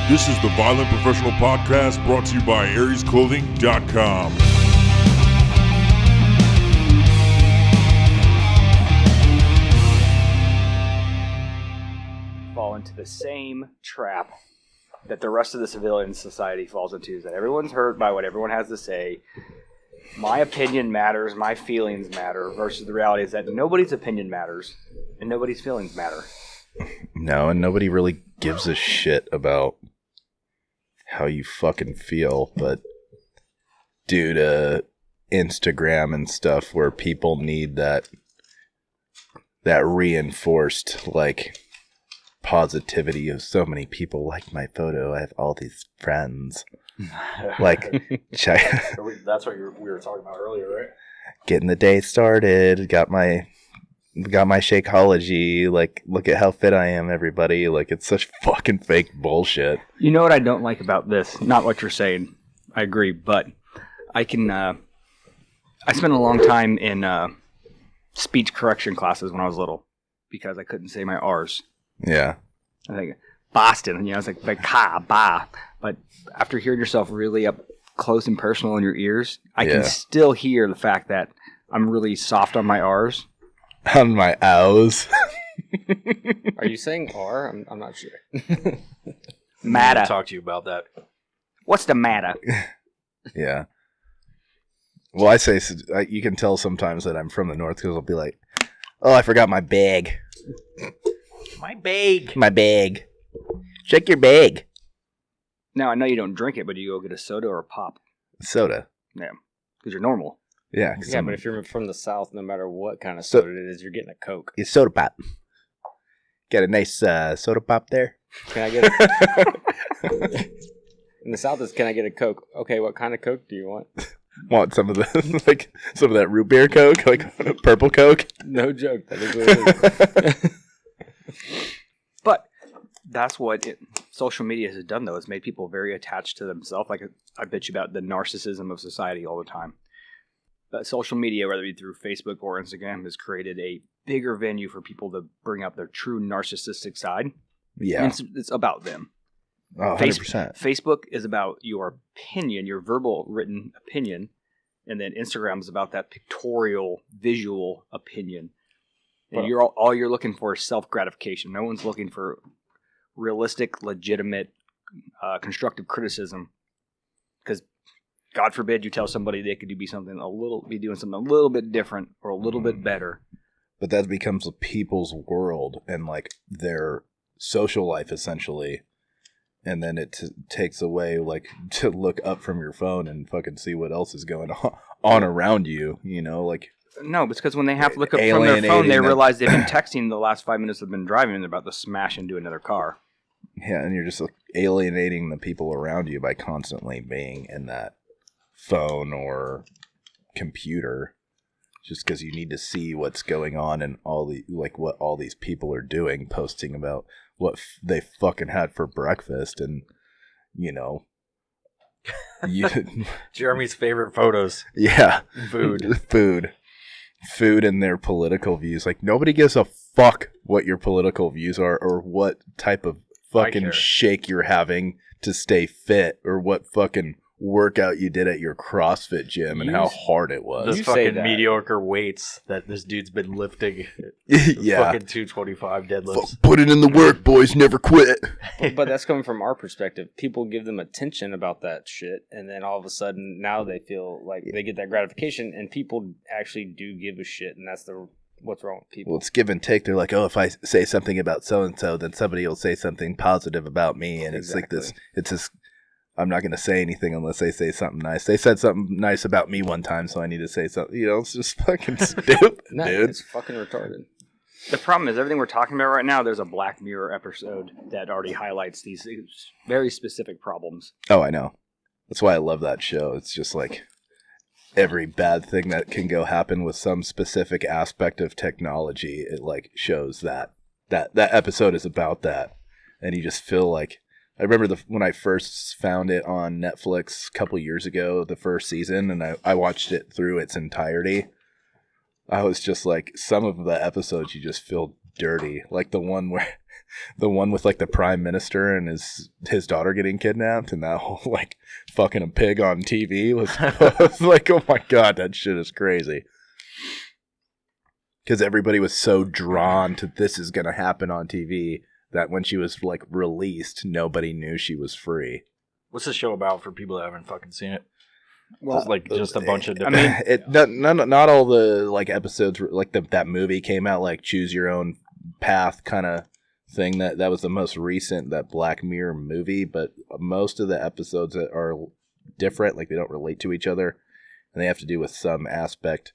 This is the Violent Professional Podcast brought to you by AriesClothing.com. Fall into the same trap that the rest of the civilian society falls into, is that everyone's hurt by what everyone has to say. My opinion matters, my feelings matter, versus the reality is that nobody's opinion matters and nobody's feelings matter. No, and nobody really gives a shit about how you fucking feel, but due to Instagram and stuff where people need that reinforced, like, positivity of so many people like my photo, I have all these friends. Like, that's what we were talking about earlier, right? Getting the day started, got my Shakeology, like, look at how fit I am, everybody. Like, it's such fucking fake bullshit. You know what I don't like about this? Not what you're saying. I agree, but I spent a long time in speech correction classes when I was little because I couldn't say my R's. Yeah. I think Boston, I was like ka, ba. But after hearing yourself really up close and personal in your ears, I can still hear the fact that I'm really soft on my R's. On my ows. Are you saying R? I'm not sure. Matter. I'll talk to you about that. What's the matter? Yeah. Well, I say, you can tell sometimes that I'm from the north because I'll be like, oh, I forgot my bag. My bag. My bag. Check your bag. Now, I know you don't drink it, but do you go get a soda or a pop? Soda. Yeah, because you're normal. Yeah. Yeah, but if you're from the South, no matter what kind of soda it is, you're getting a Coke. It's soda pop. Got a nice soda pop there? Can I get in the South, can I get a Coke? Okay, what kind of Coke do you want? Want some of the some of that root beer Coke, like purple Coke? No joke. That is what it is. But that's what social media has done, though. It's made people very attached to themselves. Like, I bitch about the narcissism of society all the time. But social media, whether it be through Facebook or Instagram, has created a bigger venue for people to bring out their true narcissistic side. Yeah. And it's about them. Oh, 100%. Facebook is about your opinion, your verbal written opinion. And then Instagram is about that pictorial, visual opinion. And all you're looking for is self-gratification. No one's looking for realistic, legitimate, constructive criticism. Because God forbid you tell somebody they could be doing something a little bit different or a little bit better. But that becomes people's world and like their social life essentially. And then it takes away like to look up from your phone and fucking see what else is going on around you, like. No, it's because when they have to look up from their phone, they realize they've been texting the last 5 minutes they've been driving and they're about to smash into another car. Yeah, and you're just like, alienating the people around you by constantly being in that phone or computer just because you need to see what's going on and what all these people are doing, posting about what they fucking had for breakfast and Jeremy's favorite photos. Yeah. Food and their political views. Like, nobody gives a fuck what your political views are or what type of fucking shake you're having to stay fit or what fucking workout you did at your CrossFit gym and how hard it was. Those fucking mediocre weights that this dude's been lifting. Yeah. Fucking 225 deadlifts. Put it in the work, boys. Never quit. But that's coming from our perspective. People give them attention about that shit, and then all of a sudden now they feel like they get that gratification, and people actually do give a shit, and that's what's wrong with people. Well, it's give and take. They're like, oh, if I say something about so-and-so, then somebody will say something positive about me, and it's like this. It's this. I'm not going to say anything unless they say something nice. They said something nice about me one time, so I need to say something. It's just fucking stupid, No, dude. it's fucking retarded. The problem is everything we're talking about right now, there's a Black Mirror episode that already highlights these very specific problems. Oh, I know. That's why I love that show. It's just like every bad thing that can go happen with some specific aspect of technology, it like shows that episode is about that. And you just feel like, I remember when I first found it on Netflix a couple years ago, the first season, and I watched it through its entirety. I was just like, some of the episodes you just feel dirty. Like the one with like the prime minister and his daughter getting kidnapped, and that whole like fucking a pig on TV was, was like, oh my god, that shit is crazy. Because everybody was so drawn to this is gonna happen on TV that when she was like released, nobody knew she was free. What's the show about for people that haven't fucking seen it? Well, It's like just a bunch of different... I mean, not all the like episodes like that movie came out, like Choose Your Own Path kind of thing. That was the most recent, that Black Mirror movie, but most of the episodes that are different, like they don't relate to each other, and they have to do with some aspect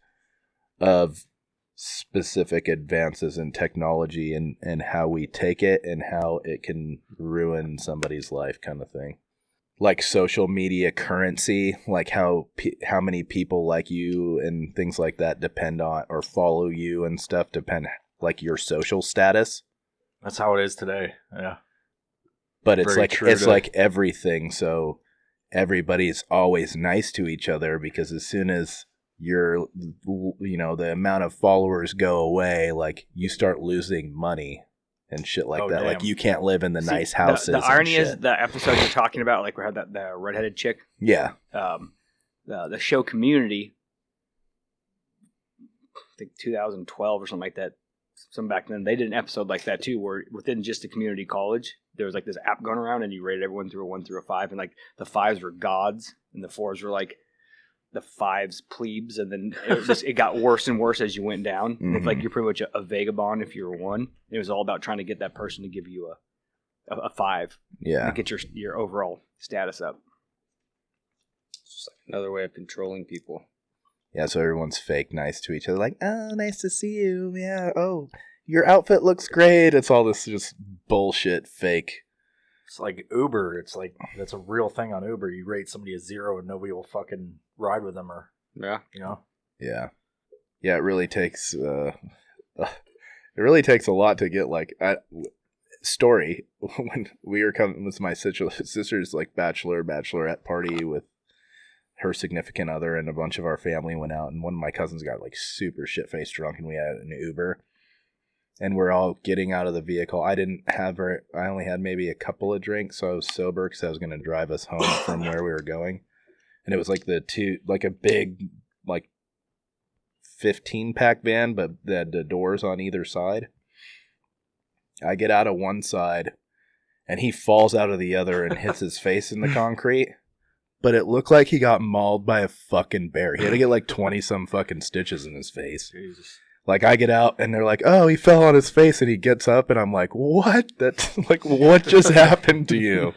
of specific advances in technology and how we take it and how it can ruin somebody's life, kind of thing. Like social media currency, like how many people like you and things like that depend on or follow you and stuff depend like your social status. That's how it is today. Yeah. But it's like everything. So everybody's always nice to each other, because as soon as the amount of followers go away, like you start losing money and shit like that. Damn. Like you can't live in the nice houses. The irony is the episode you're talking about, like we had the redheaded chick. Yeah. The show Community, I think 2012 or something like that. Some back then they did an episode like that too, where within just a community college, there was like this app going around, and you rated everyone through a 1 through a 5, and like the 5s were gods, and the 4s were like the 5s plebes, and then it got worse and worse as you went down. Mm-hmm. It's like you're pretty much a vagabond if you're a 1. It was all about trying to get that person to give you a 5. Yeah. To get your overall status up. It's just like another way of controlling people. Yeah, so everyone's fake nice to each other, like, oh, nice to see you. Yeah, oh, your outfit looks great. It's all this just bullshit fake. It's like Uber. It's like, that's a real thing on Uber. You rate somebody a 0 and nobody will fucking ride with them, or, yeah, you know? Yeah. Yeah, it really takes, a lot to get, like, story, when we were coming with my sister's, like, bachelorette party with her significant other, and a bunch of our family went out, and one of my cousins got, like, super shit-faced drunk, and we had an Uber. And we're all getting out of the vehicle. I only had maybe a couple of drinks, so I was sober because I was going to drive us home from where we were going. And it was like a big, like 15-pack van, but they had the doors on either side. I get out of one side, and he falls out of the other and hits his face in the concrete. But it looked like he got mauled by a fucking bear. He had to get like 20-some fucking stitches in his face. Jesus. Like, I get out, and they're like, oh, he fell on his face, and he gets up, and I'm like, what? That's like, what just happened to you?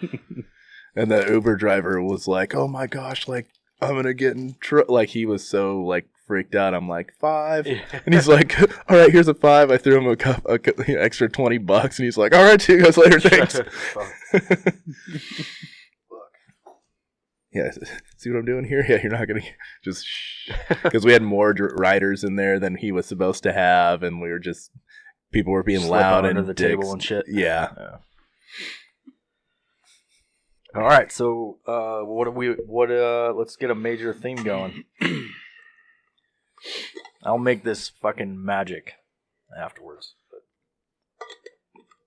And the Uber driver was like, oh my gosh, like, I'm going to get in trouble. Like, he was so, like, freaked out. I'm like, 5. And he's like, all right, here's a 5. I threw him a extra $20, and he's like, all right, see you guys later, thanks. Yeah, see what I'm doing here? Yeah, you're not going to just because we had more riders in there than he was supposed to have, and we were just, people were being loud and under the table and shit. Yeah. All right, so let's get a major theme going. I'll make this fucking magic afterwards.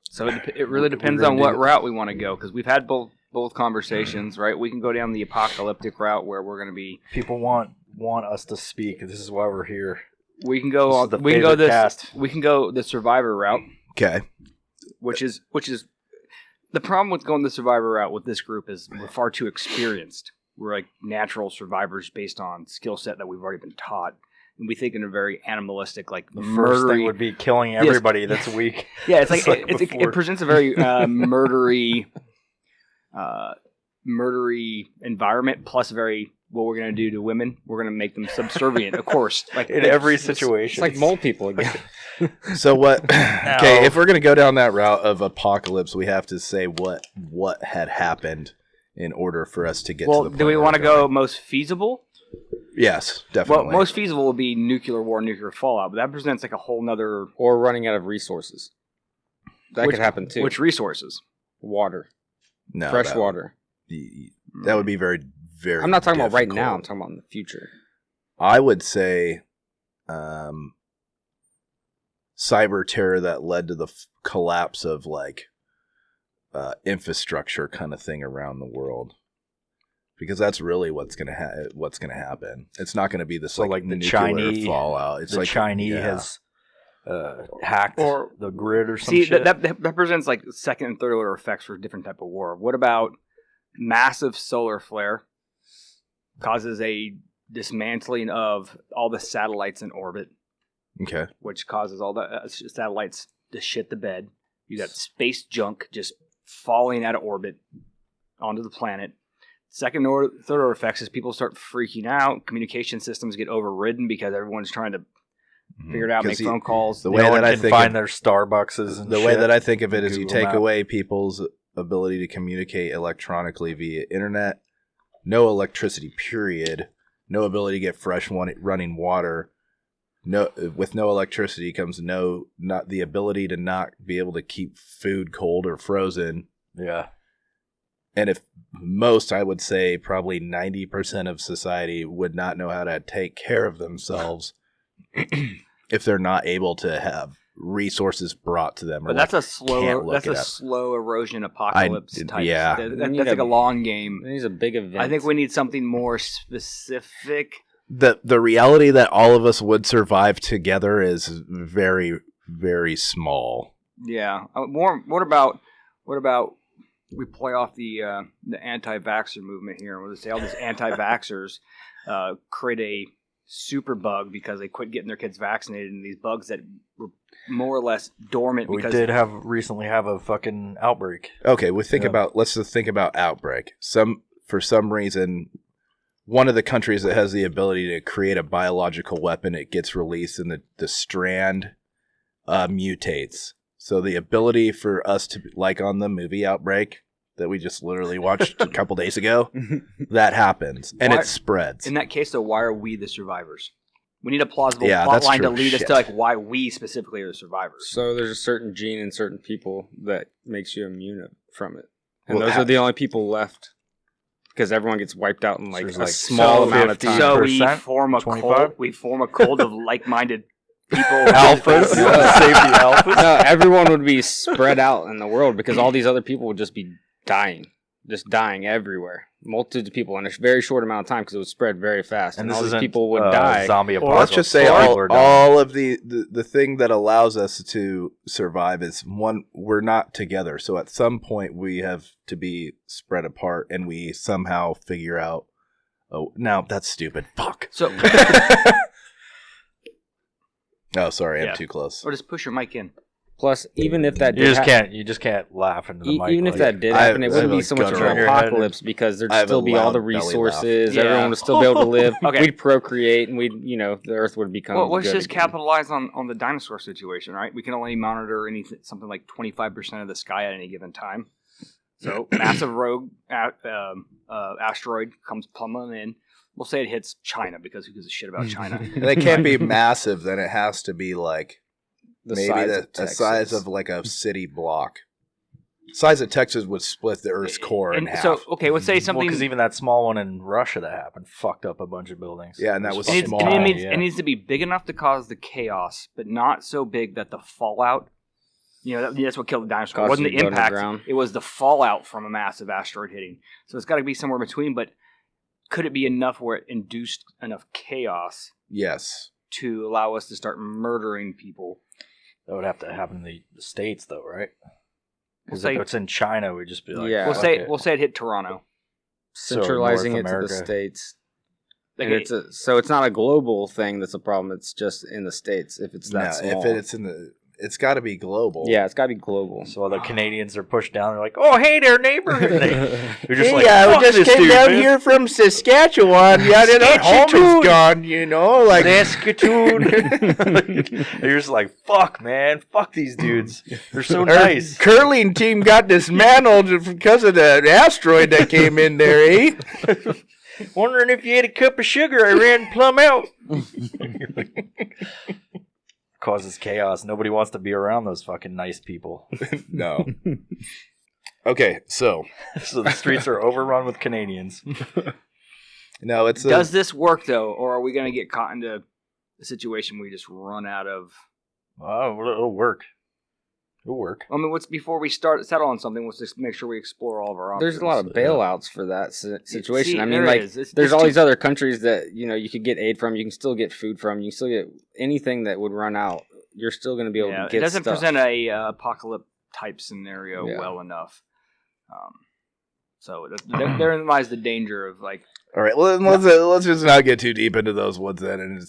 So it really depends on what route we want to go, because we've had both conversations, right? We can go down the apocalyptic route where we're going to be. People want us to speak. This is why we're here. We can go. We can go the Survivor route. Okay. Which is the problem with going the Survivor route with this group is we're far too experienced. We're like natural survivors based on skill set that we've already been taught. And we think in a very animalistic, like the first thing would be killing everybody that's weak. Yeah, it's like it presents a very murdery environment, plus very what we're going to do to women. We're going to make them subservient, of course. Like in every situation, it's like mole people again. So what? Okay, if we're going to go down that route of apocalypse, we have to say what had happened in order for us to get to the point. Do we want to go most feasible? Yes, definitely. Well, most feasible would be nuclear war, nuclear fallout, but that presents like a whole nother... Or running out of resources. That could happen too. Which resources? Water. No, fresh water. That would be very, very I'm not talking difficult. about right now. I'm talking about in the future. I would say cyber terror that led to the collapse of like infrastructure kind of thing around the world. Because that's really what's gonna happen. It's not gonna be this like the nuclear Chinese fallout. It's the like Chinese has hacked the grid or some See, shit. that represents like second and third order effects for a different type of war. What about massive solar flare causes a dismantling of all the satellites in orbit, Okay. which causes all the satellites to shit the bed. You got space junk just falling out of orbit onto the planet. Second or third order effects is people start freaking out. Communication systems get overridden because everyone's trying to figure it out, make phone calls. The way no one that I can think find their Starbucks and the shit. way that I think of it is you Google take Map. away people's ability to communicate electronically via internet, no electricity, period, no ability to get fresh running water. No, with no electricity comes not the ability to not be able to keep food cold or frozen. Yeah. And if most, I would say probably 90% of society would not know how to take care of themselves if they're not able to have resources brought to them. But that's a slow erosion apocalypse type. Yeah. That's like a long game. It needs a big event. I think we need something more specific. The reality that all of us would survive together is very, very small. Yeah. What about we play off the anti-vaxxer movement here, where they say all these anti-vaxxers create a super bug because they quit getting their kids vaccinated, and these bugs that were more or less dormant. We did recently have a fucking outbreak. Okay, let's just think about outbreak. For some reason, one of the countries that has the ability to create a biological weapon, it gets released and the strand mutates. So the ability for us to, like on the movie Outbreak that we just literally watched a couple days ago, that happens and it spreads. In that case, though, why are we the survivors? We need a plausible Yeah, plot that's line to true. lead us Shit. to like why we specifically are the survivors. So there's a certain gene in certain people that makes you immune from it, and Well, those are the only people left because everyone gets wiped out in like there's a like small amount of 50. time. So we 10%, form a 25? cult. We form a cult of like-minded people. Alphas. Save the alphas. No, everyone would be spread out in the world because all these other people would just be dying everywhere. Multitudes of people in a very short amount of time because it would spread very fast, and this all these isn't, people would die. Zombie Well, apocalypse. let's just say People are dying. all of the thing that allows us to survive is one, we're not together. So at some point we have to be spread apart and we somehow figure out, oh, no, that's stupid. Fuck. So, Oh, sorry, Yeah. I'm too close. or just push your mic in. Plus, even if that You did just can't laugh into the mic. even if like that did I- happen, it I wouldn't have be a so much of gutter an in your head. apocalypse because there'd I have still a be all the loud belly laugh. resources. Yeah. Everyone would still be able to live. Okay. We'd procreate, and the Earth would become. Well, let's good just again. capitalize on the dinosaur situation, right? We can only monitor something like 25% of the sky at any given time. So, massive rogue asteroid comes plummeting in. We'll say it hits China because who gives a shit about China? And it can't be massive, then it has to be like The maybe size the of Texas. size of like a city block. Size of Texas would split the Earth's core in And half. so, okay, let's say something. because even that small one in Russia that happened fucked up a bunch of buildings. Yeah, and that It was It needs, small. it needs to be big enough to cause the chaos, but not so big that the fallout. That's what killed the dinosaur. It Cause wasn't you the to go impact; underground. it was the fallout from a massive asteroid hitting. So it's got to be somewhere between. But could it be enough where it induced enough chaos Yes. to allow us to start murdering people? That would have to happen in the States, though, right? We'll Because say, if it's in China, we'd just be like, Yeah. we'll fuck say it. we'll say it hit Toronto. centralizing North it to the America. states. Like And so it's not a global thing that's a problem. It's just in the states if it's that small. If it's it's got to be global. Yeah, it's got to be global. So the Canadians are pushed down. They're like, "Oh, hey there, neighbor." They're just like, I "Fuck just this came dude, down man." here from Saskatchewan. Yeah, our home Saskatoon. is gone. Like Saskatoon. They're just like, "Fuck, man, fuck these dudes. They're so our nice." curling team got dismantled because of the asteroid that came in there, eh? Wondering if you had a cup of sugar. I ran plumb out. Causes chaos. Nobody wants to be around those fucking nice people. No. Okay, so So the streets are overrun with Canadians. no, it's Does this work though, or are we going to get caught into a situation where we just run out of Oh, it'll work. It'll work. I mean, before we settle on something? Let's just make sure we explore all of our options. There's a lot of bailouts for that situation. See, I mean, there's all these other countries that you could get aid from. You can still get food from. You can still get anything that would run out. You're still going to be able to get. It doesn't stuff. present a apocalypse type scenario well enough. So therein lies the danger of like. All right, well, let's just not get too deep into those woods then, and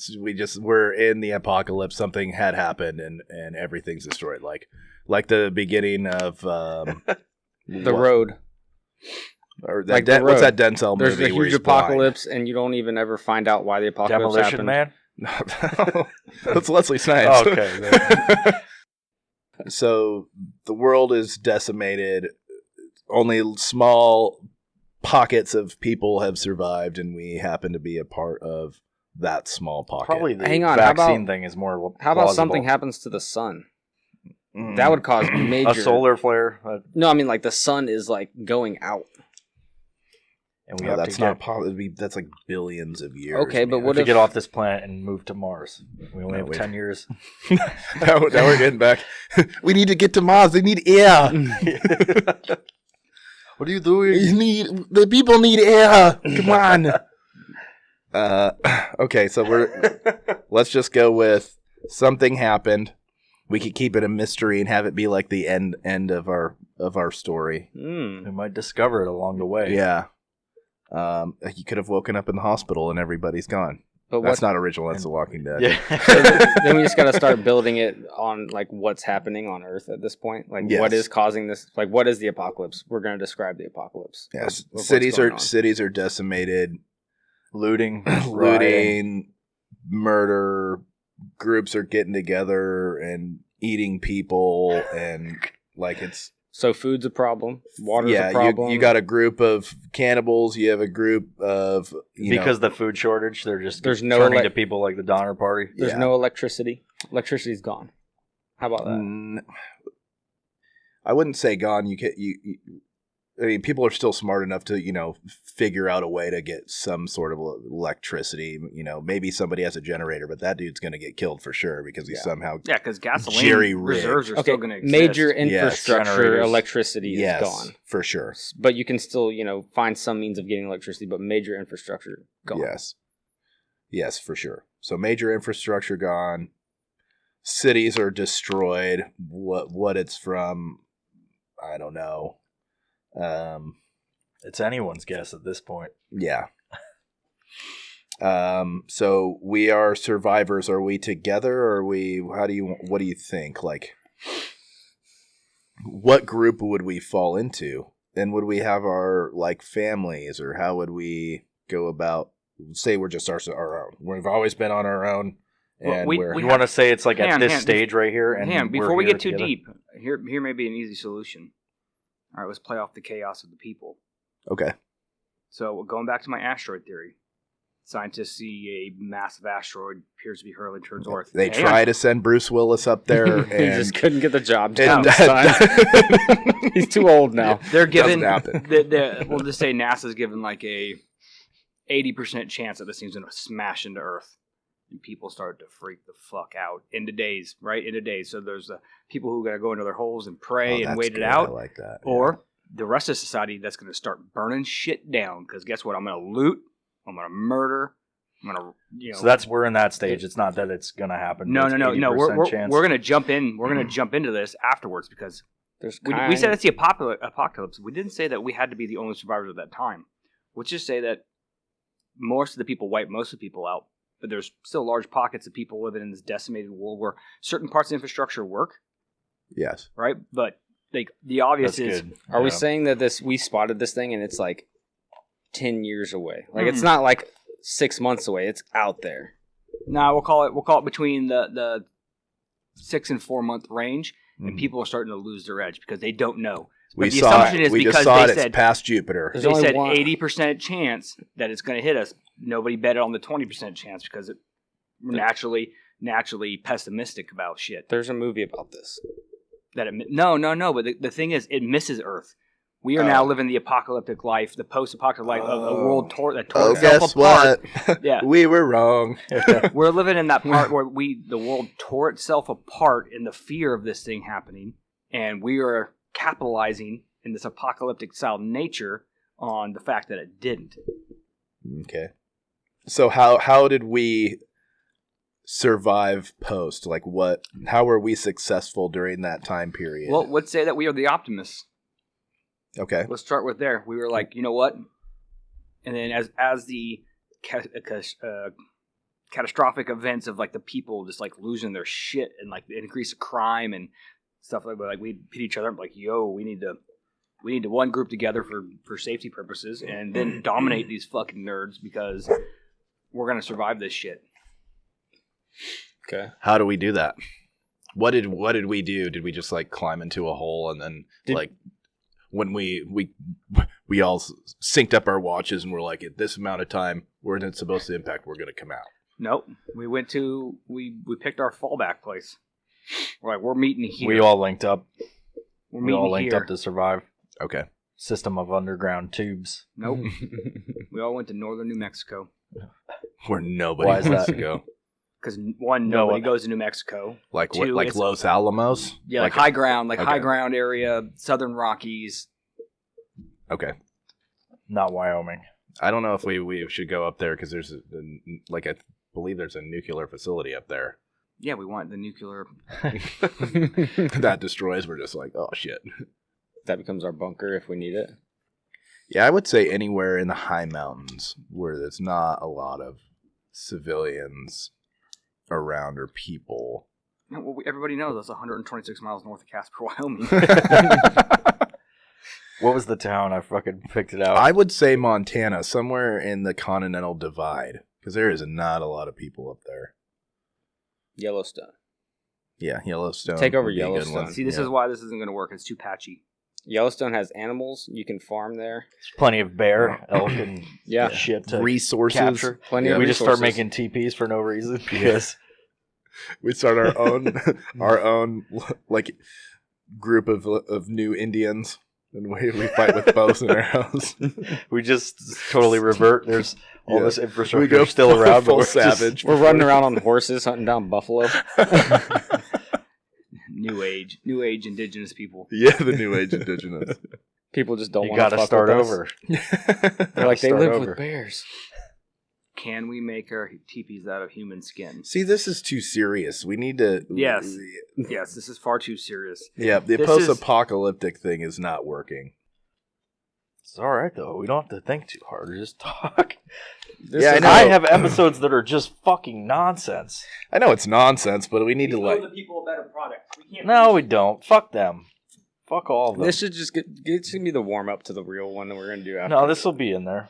we're in the apocalypse. Something had happened, and everything's destroyed, like the beginning of the road. Or that what's that Denzel movie? There's a huge apocalypse, and you don't even ever find out why the apocalypse Demolition happened. Man. That's Leslie Snipes. Oh, okay. So the world is decimated. Only small pockets of people have survived, and we happen to be a part of that small pocket. Probably the Hang on, vaccine thing is more How about plausible. something happens to the sun? That would cause major... A solar flare? No, I mean, like, the sun is, like, going out. And we No, have that's to not possible. That's like billions of years. Okay, but man. what to if... get off this planet and move to Mars. We only have wait. 10 years. now we're getting back. We need to get to Mars. They need air. What are you doing? The people need air. Come on. Okay, so let's just go with something happened. We could keep it a mystery and have it be like the end of our story. We might discover it along the way. Yeah. You could have woken up in the hospital and everybody's gone. But That's not original. That's The Walking Dead. Yeah. So then we just got to start building it on, like, what's happening on Earth at this point. Like, Yes. what is causing this? Like, what is the apocalypse? We're going to describe the apocalypse. Yes. of what's Cities going are on. decimated. Looting. Looting, murder, groups are getting together and eating people, and like it's So food's a problem. Water's a yeah. problem. You got a group of cannibals. You have a group of Because the food shortage, they're just There's no turning elec- to people like the Donner Party. There's yeah. no electricity. Electricity's gone. How about that? I wouldn't say gone. I mean, people are still smart enough to, figure out a way to get some sort of electricity. Maybe somebody has a generator, but that dude's going to get killed for sure because he somehow. Yeah, because gasoline Jerry-rigged. reserves are Okay, still going to exist. major infrastructure Generators. electricity Yes, is gone. for sure. But you can still, find some means of getting electricity, but major infrastructure gone. Yes, for sure. So major infrastructure gone. Cities are destroyed. What it's from, I don't know. It's anyone's guess at this point. Yeah. So we are survivors. Are we together, or are we? What do you think? Like, what group would we fall into? And would we have our families, or how would we go about? Say we're just our own. We've always been on our own, and Well, we're You want to say it's like at this hang on, stage right here? And Hang on, we're before we here get too together? deep, here may be an easy solution. All right, let's play off the chaos of the people. okay. So going back to my asteroid theory, scientists see a massive asteroid appears to be hurtling towards Earth. They Hang try on. to send Bruce Willis up there, He and just couldn't get the job done. and this time. He's too old now. They're given. Doesn't happen. We'll just say NASA's given like a 80% chance that this thing's going to smash into Earth. And people started to freak the fuck out into days, right? Into days. So there's the people who got to go into their holes and pray and that's wait it good. out. I like that. Or the rest of society that's going to start burning shit down. Because guess what? I'm going to loot. I'm going to murder. I'm going to, So we're in that stage. It's not that it's going to happen. No. It's 80% We're chance. going to jump in. We're going to jump into this afterwards because There's we said it's the apocalypse. We didn't say that we had to be the only survivors at that time. Let's just say that most of the people wiped most of the people out. But there's still large pockets of people living in this decimated world where certain parts of infrastructure work, Yes. right? But the obvious That's is good. Are we Yeah. saying that we spotted this thing and it's like 10 years away? Like, it's Mhm. not like 6 months away. It's out there. now we'll call it between the 6 and 4 month range, and Mhm. people are starting to lose their edge because they don't know. We But the saw assumption it. is We just because saw it. they It's said past Jupiter. There's they only said one- 80% chance that it's going to hit us. Nobody betted on the 20% chance because we're naturally pessimistic about shit. There's a movie about this. No. But the thing is, it misses Earth. We are now living the apocalyptic life, the post-apocalyptic life of a world that tore Oh, itself guess apart. what? Yeah. We were wrong. We're living in that part where the world tore itself apart in the fear of this thing happening, and we are capitalizing in this apocalyptic style nature on the fact that it didn't. Okay. So how did we survive post? Like how were we successful during that time period? Well, let's say that we are the optimists. Okay. Let's start with there. We were like, you know what? And then as the catastrophic events of like the people just like losing their shit and like the increase of crime and stuff like we hit each other up like, yo, we need to one group together for safety purposes and then dominate these fucking nerds because we're gonna survive this shit. Okay. How do we do that? What did we do? Did we just like climb into a hole and then like when we all synced up our watches and we're like, at this amount of time we're not supposed to impact, we're gonna come out? Nope. We picked our fallback place. We're like, we're meeting here. We all linked up. We're We all meeting linked here. up to survive. Okay. System of underground tubes. Nope. We all went to northern New Mexico. Where nobody Why is wants that? to go. Because nobody goes to New Mexico. Like Two, what? Like it's- Los Alamos? Yeah, like high ground, okay. high ground area, Southern Rockies. Okay. Not Wyoming. I don't know if we should go up there because there's I believe there's a nuclear facility up there. Yeah, we want the nuclear. That destroys. We're just like, oh shit. That becomes our bunker if we need it. Yeah, I would say anywhere in the high mountains where there's not a lot of civilians around or people. Well, everybody knows that's 126 miles north of Casper, Wyoming. What was the town? I fucking picked it out. I would say Montana, somewhere in the Continental Divide, because there is not a lot of people up there. Yellowstone. Yeah, Yellowstone. Take over would be a good Yellowstone. one. See, this is why this isn't going to work. It's too patchy. Yellowstone has animals. You can farm there. There's plenty of bear, elk, and Yeah. shit to Resources. capture. Plenty Yeah. of We just start resources. making TPs for no reason because We start our own like group of new Indians, and we fight with bows and arrows. we just totally revert. There's all this We infrastructure go still around, full but we're just- savage. We're running around on horses hunting down buffalo. New age indigenous people. Yeah, the New Age indigenous. People just don't you want to got to fuck start with us. over. They're like, they Start live over. with bears. Can we make our teepees out of human skin? See, this is too serious. We need to. Yes. Yes, this is far too serious. Yeah, the This post-apocalyptic thing is not working. It's all right though. We don't have to think too hard. Just talk. Yeah, I know. I have episodes that are just fucking nonsense. I know it's nonsense, but we need to like. the people a better product. We can't. No, we don't. Fuck them. Fuck all of them. This should just get to be the warm up to the real one that we're gonna do after. No, this will be in there.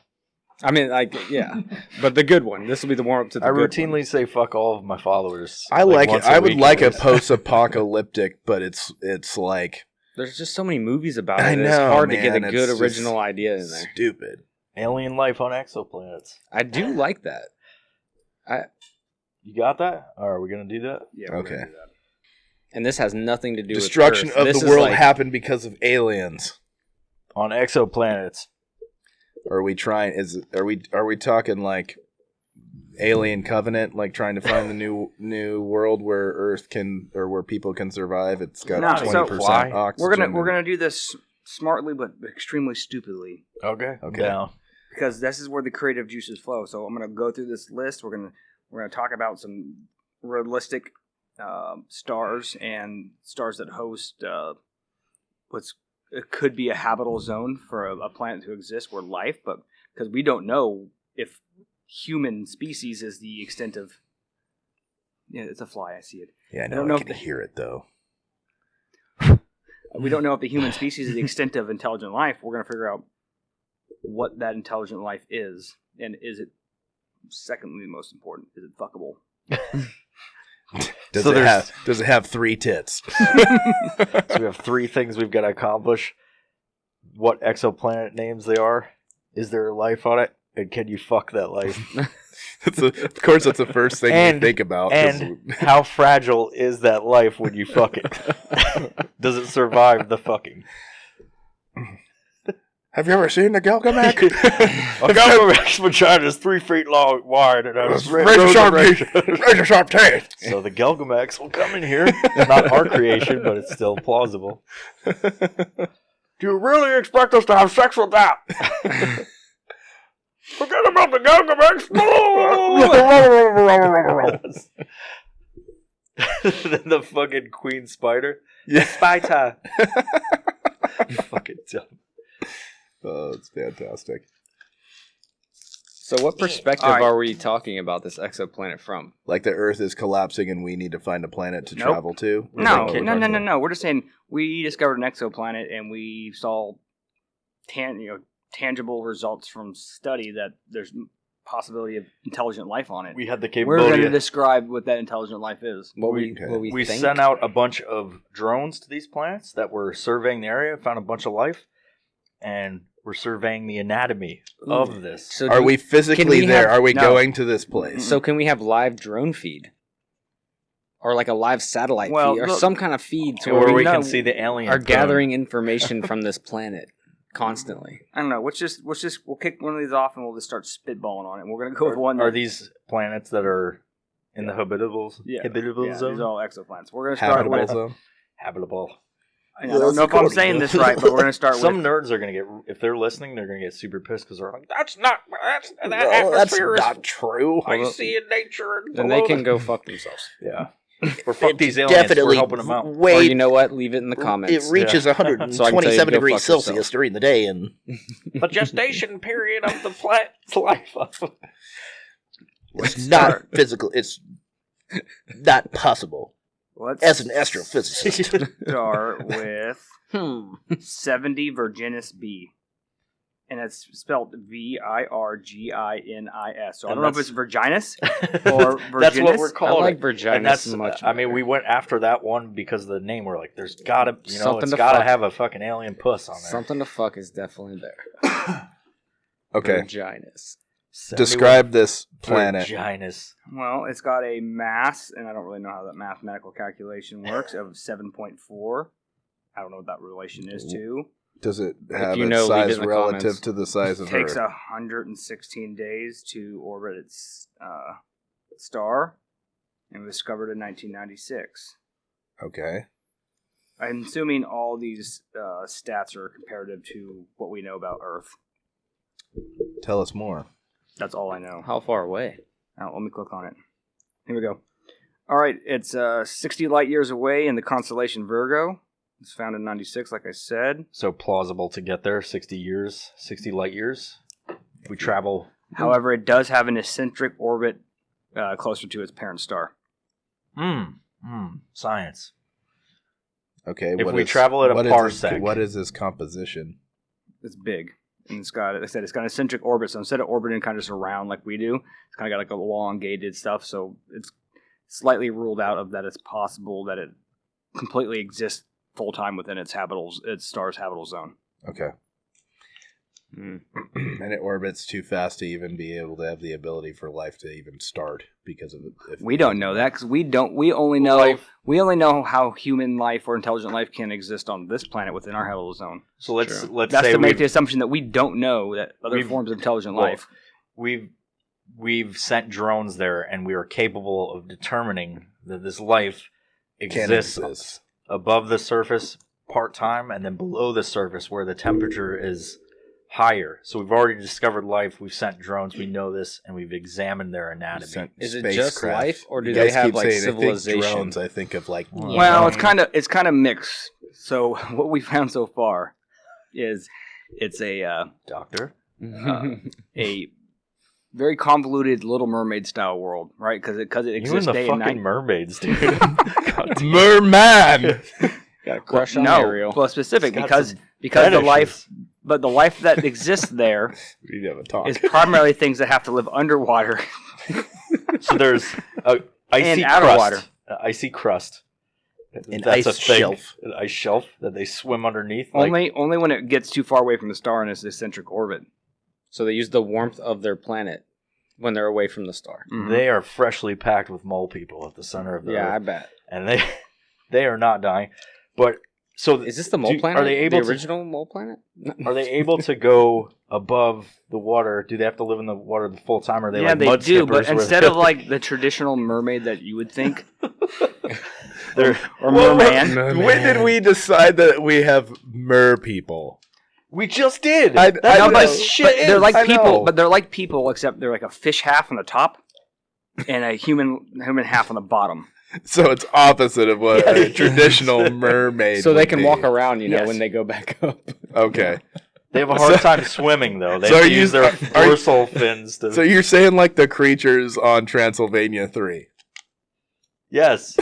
I mean, like, yeah, but the good one. This will be the warm up to the I good routinely one. say fuck all of my followers. I like it. once I would week like at a least. post-apocalyptic, but it's like There's just so many movies about it. I It's know, hard to get man, a it's good just original idea in there. stupid. alien life on exoplanets. I do like that. You got that? Or are we gonna do that? Yeah, we're Okay. gonna do that. And this has nothing to do Destruction with Earth. of This the is world like, happened because of aliens. On exoplanets. Are we trying? Are we talking like Alien Covenant, like trying to find the new world where Earth can or where people can survive? It's got No, so 20% oxygen. We're gonna do this smartly but extremely stupidly Okay. Okay. Down. because this is where the creative juices flow. So I'm gonna go through this list. We're gonna talk about some realistic stars and stars that host it could be a habitable zone for a planet to exist where life, but because we don't know if human species is the extent of. Yeah, it's a fly. I see it. Yeah, I I know. don't I know can if hear it though. We don't know if the human species is the extent of intelligent life. We're going to figure out what that intelligent life is, and is it, secondly, most important, is it fuckable? Does it have 3 tits? So we have 3 things we've got to accomplish. What exoplanet names they are? Is there life on it? And can you fuck that life? Of course, that's the first thing And- we think about. 'cause And how fragile is that life when you fuck it? Does it survive the fucking? Have you ever seen the Gilgamesh? A Gilgamesh vagina is 3 feet long, wide, and has razor sharp teeth. So the Gilgamesh will come in here. It's not our creation, but it's still plausible. Do you really expect us to have sex with that? Forget about the Gilgamesh. Then the fucking queen spider. Yeah. Spider. Fucking dumb. Oh, it's fantastic. So what perspective are we talking about this exoplanet from? Like the Earth is collapsing and we need to find a planet to Nope. travel to? No. We're just saying we discovered an exoplanet and we saw tangible results from study that there's possibility of intelligent life on it. We had the We're going to capability. describe what that intelligent life is. What We we think? sent out a bunch of drones to these planets that were surveying the area, found a bunch of life, and we're surveying the anatomy of this. So Are we physically we there? have- Are we No. going to this place? So can we have live drone feed? Or like a live satellite Well, feed? Or look- some kind of feed to where we know- can see the alien. are gathering information from this planet constantly. I don't know. We'll kick one of these off and we'll just start spitballing on it. We're going to go with one. Are these planets that are in the habitable yeah, zone? these are all exoplanets. We're going to start Habitable with. zone? Habitable. I don't know if I'm saying this right, but we're going to start Some with. nerds are going to get, if they're listening, they're going to get super pissed because they're like, that's not, that No, that's atmosphere not is true. I see in nature. And Then they below can the-" go fuck themselves. Yeah. Or fuck these aliens. We're helping them out. Or you know what? Leave it in the comments. It reaches Yeah. 127 So I can tell you to go degrees fuck Celsius yourself. during the day, and The gestation period of the planet's life. it's not physical. It's not possible. Let's As an astrophysicist, start with 70 Virginis B. And it's spelled Virginis. So I And don't know if it's that's- Virginus or Virginus. That's what we're I calling like it. Virginis And that's much. I mean, we went after that one because of the name. We're like, there's gotta, Something it's to gotta fuck. have a fucking alien puss on there. Something to fuck is definitely there. Okay. Virginus. Describe this planet. Vaginas. Well, it's got a mass, and I don't really know how that mathematical calculation works, of 7.4. I don't know what that relation is to. Does it have you a know, leave it size in the relative comments. to the size of It takes Earth? 116 days to orbit its star, and was discovered in 1996. Okay. I'm assuming all these stats are comparative to what we know about Earth. Tell us more. That's all I know. How far away? Now, let me click on it. Here we go. All right, it's 60 light years away in the constellation Virgo. It's found in 96, like I said. So plausible to get there. 60 years, 60 light years. We travel. However, it does have an eccentric orbit closer to its parent star. Science. Okay. If we travel at a parsec. What is this composition? It's big. And it's got, like I said, it's got an eccentric orbit. So instead of orbiting kind of just around like we do, it's kind of got like a elongated stuff. So it's slightly ruled out of that it's possible that it completely exists full time within its star's habitable zone. Okay. And it orbits too fast to even be able to have the ability for life to even start because of it. We don't know that because we only know how human life or intelligent life can exist on this planet within our habitable zone. So let's That's say to make the assumption that we don't know that other we've- forms of intelligent well, life. we've sent drones there, and we are capable of determining that this life Can exists exist. above the surface part time, and then below the surface where the temperature is higher. So we've already discovered life. We've sent drones. We know this, and we've examined their anatomy. Sent Is it just spacecraft. life, or do You they guys have keep like saying, civilization? I think drones. I think of like. Well, it's kind of mixed. So what we found so far is it's a Doctor. a very convoluted Little Mermaid style world, right? Because it You and exists the day and fucking night. mermaids, dude. God damn. Merman. Got a crush on No, Ariel. well, specific It's got because some the fetishes. life, but the life that exists there We need to have a talk. is primarily things that have to live underwater. So there's a icy And out of crust. water. Icy crust. An That's a ice thing. shelf. An ice shelf that they swim underneath. Like, Only when it gets too far away from the star in its eccentric orbit. So they use the warmth of their planet when they're away from the star. Mhm. they are freshly packed with mole people at the center of the Yeah, I Earth. bet. And they are not dying. But So Is this the mole planet? Are they able the original mole planet? Are they able to go above the water? Do they have to live in the water the full time? Or are they like they mud do, but skippers where instead they- of like the traditional mermaid that you would think, they're or merman, When did we decide that we have mer people? we just did. I no, know. but, shit but they're is. like I people, know. but they're like people, except they're like a fish half on the top and a human half on the bottom. So it's opposite of what a traditional mermaid. So they would can be. walk around, Yes. when they go back up. Okay. They have a hard time swimming though. They So have are to you- use their are you- dorsal fins to. So you're saying like the creatures on Transylvania 3? Yes.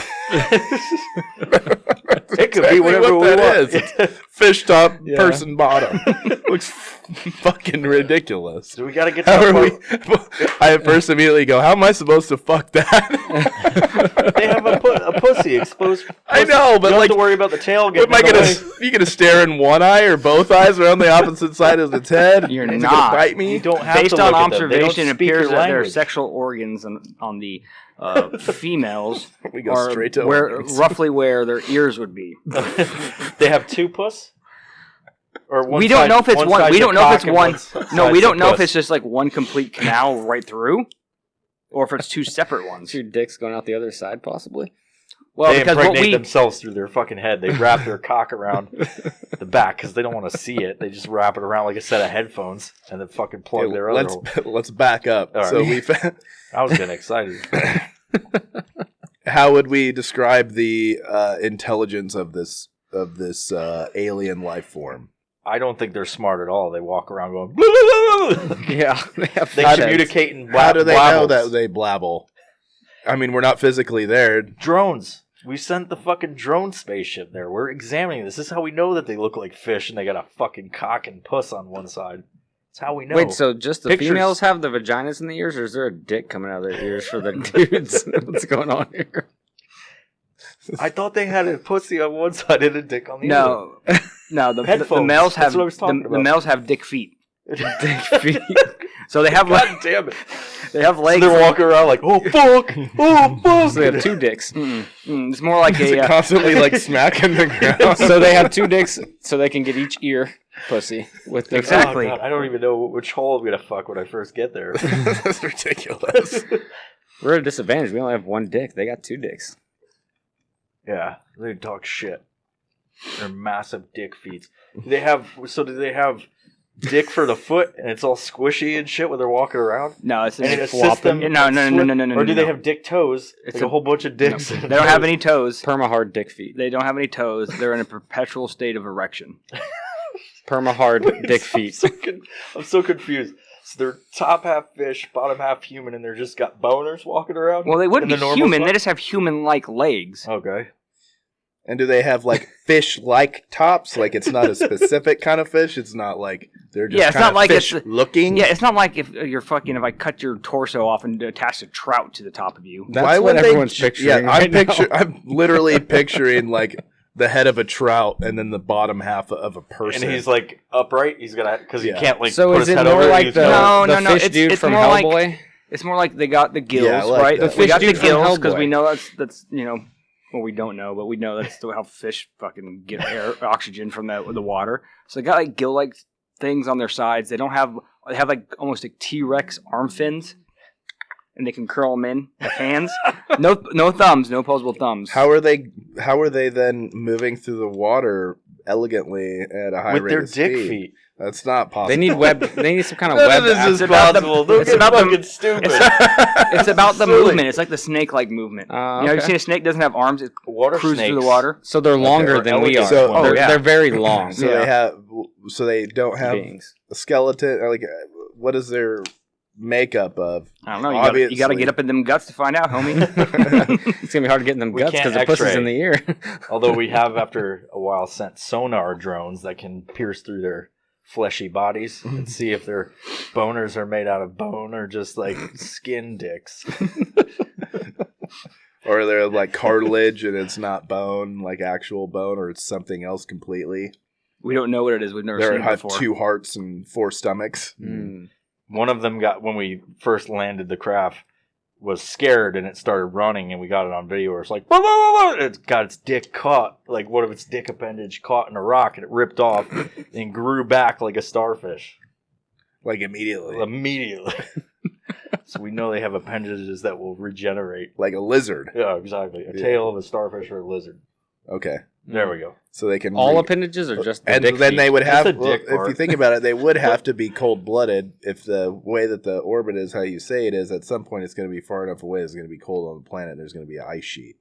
It could be whatever we that want. is. It's fish top, Yeah. person bottom. Looks fucking ridiculous. So we got to get How are some. we? I at first immediately go, how am I supposed to fuck that? They have a pussy exposed. I pussy. know, but you don't like, have to worry about the tail what getting. am I in the gonna? way. You gonna stare in one eye or both eyes or on the opposite side of its head? You're Is it not. gonna bite me? You don't have Based to on look at them. They don't observation, it speak your appears that their language. sexual organs on the females We go are straight to where organs. roughly where their ears would be. They have two puss. Or one We don't side- know if it's one. side's We a don't know if cock it's and one. one side's No, we a don't know if puss. it's just like one complete canal right through, or if it's two separate ones. Is your dick's going out the other side, possibly? Well, They because what impregnate we themselves through their fucking head. They wrap their cock around the back because they don't want to see it. They just wrap it around like a set of headphones and then fucking plug their other hole. let's back up. All right. So we I was getting excited. how would we describe the intelligence of this alien life form? I don't think they're smart at all. They walk around going. "Blah, blah, blah, blah." Yeah. They have They How do- communicate in How do they know blabbles. that they blabble? I mean, we're not physically there. Drones. We sent the fucking drone spaceship there. We're examining this. This is how we know that they look like fish and they got a fucking cock and puss on one side. That's how we know. Wait, so just the Pictures. females have the vaginas in the ears, or is there a dick coming out of their ears for the dudes? What's going on here? I thought they had a pussy on one side and a dick on the other. no. The Headphones. males That's have what I was talking the about. males have dick feet. Dick feet. So they have God damn it. they have So legs. they're walking around like, oh fuck, oh fuck. So they have two dicks. It's more like Is it a constantly like smacking the ground? So they have two dicks, so they can get each ear pussy with their Exactly. Oh, God, I don't even know which hole I'm gonna fuck when I first get there. That's ridiculous. We're at a disadvantage. We only have one dick. They got two dicks. Yeah, they talk shit. They're massive dick feet. Do they have dick for the foot and it's all squishy and shit when they're walking around? no. It's And it just assists them. No. Or do they no. have dick toes? It's Like a- a whole bunch of dicks. They don't have any toes. Perma-hard dick feet. They don't have any toes. They're in a perpetual state of erection. Perma-hard dick feet. I'm so confused. So they're top half fish, bottom half human, and they're just got boners walking around? Well, they wouldn't In be the normal human. spot? They just have human-like legs. Okay. And do they have like fish-like tops? Like it's not a specific kind of fish. It's not like they're just Yeah, it's kind not of like fish it's- looking. Yeah, it's not like if you're fucking. If I cut your torso off and attach a trout to the top of you. That's Why what would they? everyone's picturing. Yeah, right I'm literally picturing like the head of a trout and then the bottom half of a person. And he's like upright. He's gonna because Yeah. he can't like So put is his it head more over. like He's the, gonna- No, the no, fish it's- dude it's from more like- Hellboy? It's more like they got the gills, Yeah, I like right? that. The We fish got the dude from gills because Hellboy. we know that's well, we don't know, but we know that's how fish fucking get air oxygen from the water. So they got like gill-like things on their sides. They have like almost like T-Rex arm fins, and they can curl them in with hands. No thumbs, no opposable thumbs. How are they then moving through the water elegantly at a high with rate their of dick speed? feet. That's not possible. They need web. They need some kind of None web. of this is It's about the- possible. Don't it's get about the- fucking stupid. It's about the Silly. movement. It's like the snake-like movement. Okay. You've seen a snake doesn't have arms; it Water cruises snakes. through the water. So they're longer Okay. than we are. So- they're, yeah. they're very long So they don't have beings. a skeleton. Like what is their makeup of? I don't know. You Obviously. got to get up in them guts to find out, homie. It's gonna be hard to get in them We guts can't because the pussy's X-ray. in the ear. Although we have, after a while, sent sonar drones that can pierce through their fleshy bodies and see if their boners are made out of bone or just like skin dicks. Or they're like cartilage and it's not bone, like actual bone, or it's something else completely. We don't know what it is. We've never They seen it have before. 2 hearts and 4 stomachs. Mm. One of them got, when we first landed the craft, was scared and it started running, and we got it on video. It's like, whoa, whoa, whoa, whoa. It's got its dick caught, like one of its dick appendage caught in a rock, and it ripped off and grew back like a starfish. Like immediately. So we know they have appendages that will regenerate. Like a lizard. Yeah, exactly. A tail of a starfish or a lizard. Okay. There we go. So they can All appendages or just the and dick then feet? they would have, Just the well, dick if you part. think about it, they would have to be cold-blooded if the way that the orbit is, how you say it is, at some point it's going to be far enough away, it's going to be cold on the planet, and there's going to be an ice sheet.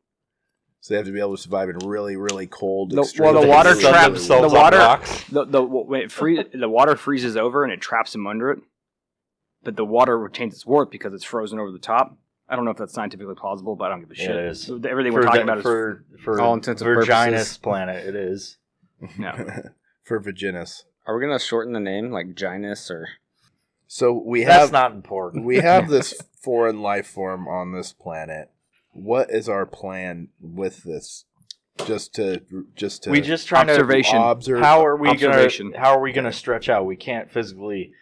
So they have to be able to survive in really, really cold, extreme the water temperatures. traps the themselves on water. rocks. The water freezes over and it traps them under it, but the water retains its warmth because it's frozen over the top. I don't know if that's scientifically plausible, but I don't give a shit. Yeah, it is. Everything we're talking about is for all intents and Virginus purposes. planet. It is. no. For Vaginus. Are we gonna shorten the name like Ginus or? So we That's have not important. we have this foreign life form on this planet. What is our plan with this? Just to We just trying Observation. observe. How are we Observation. gonna stretch out? We can't physically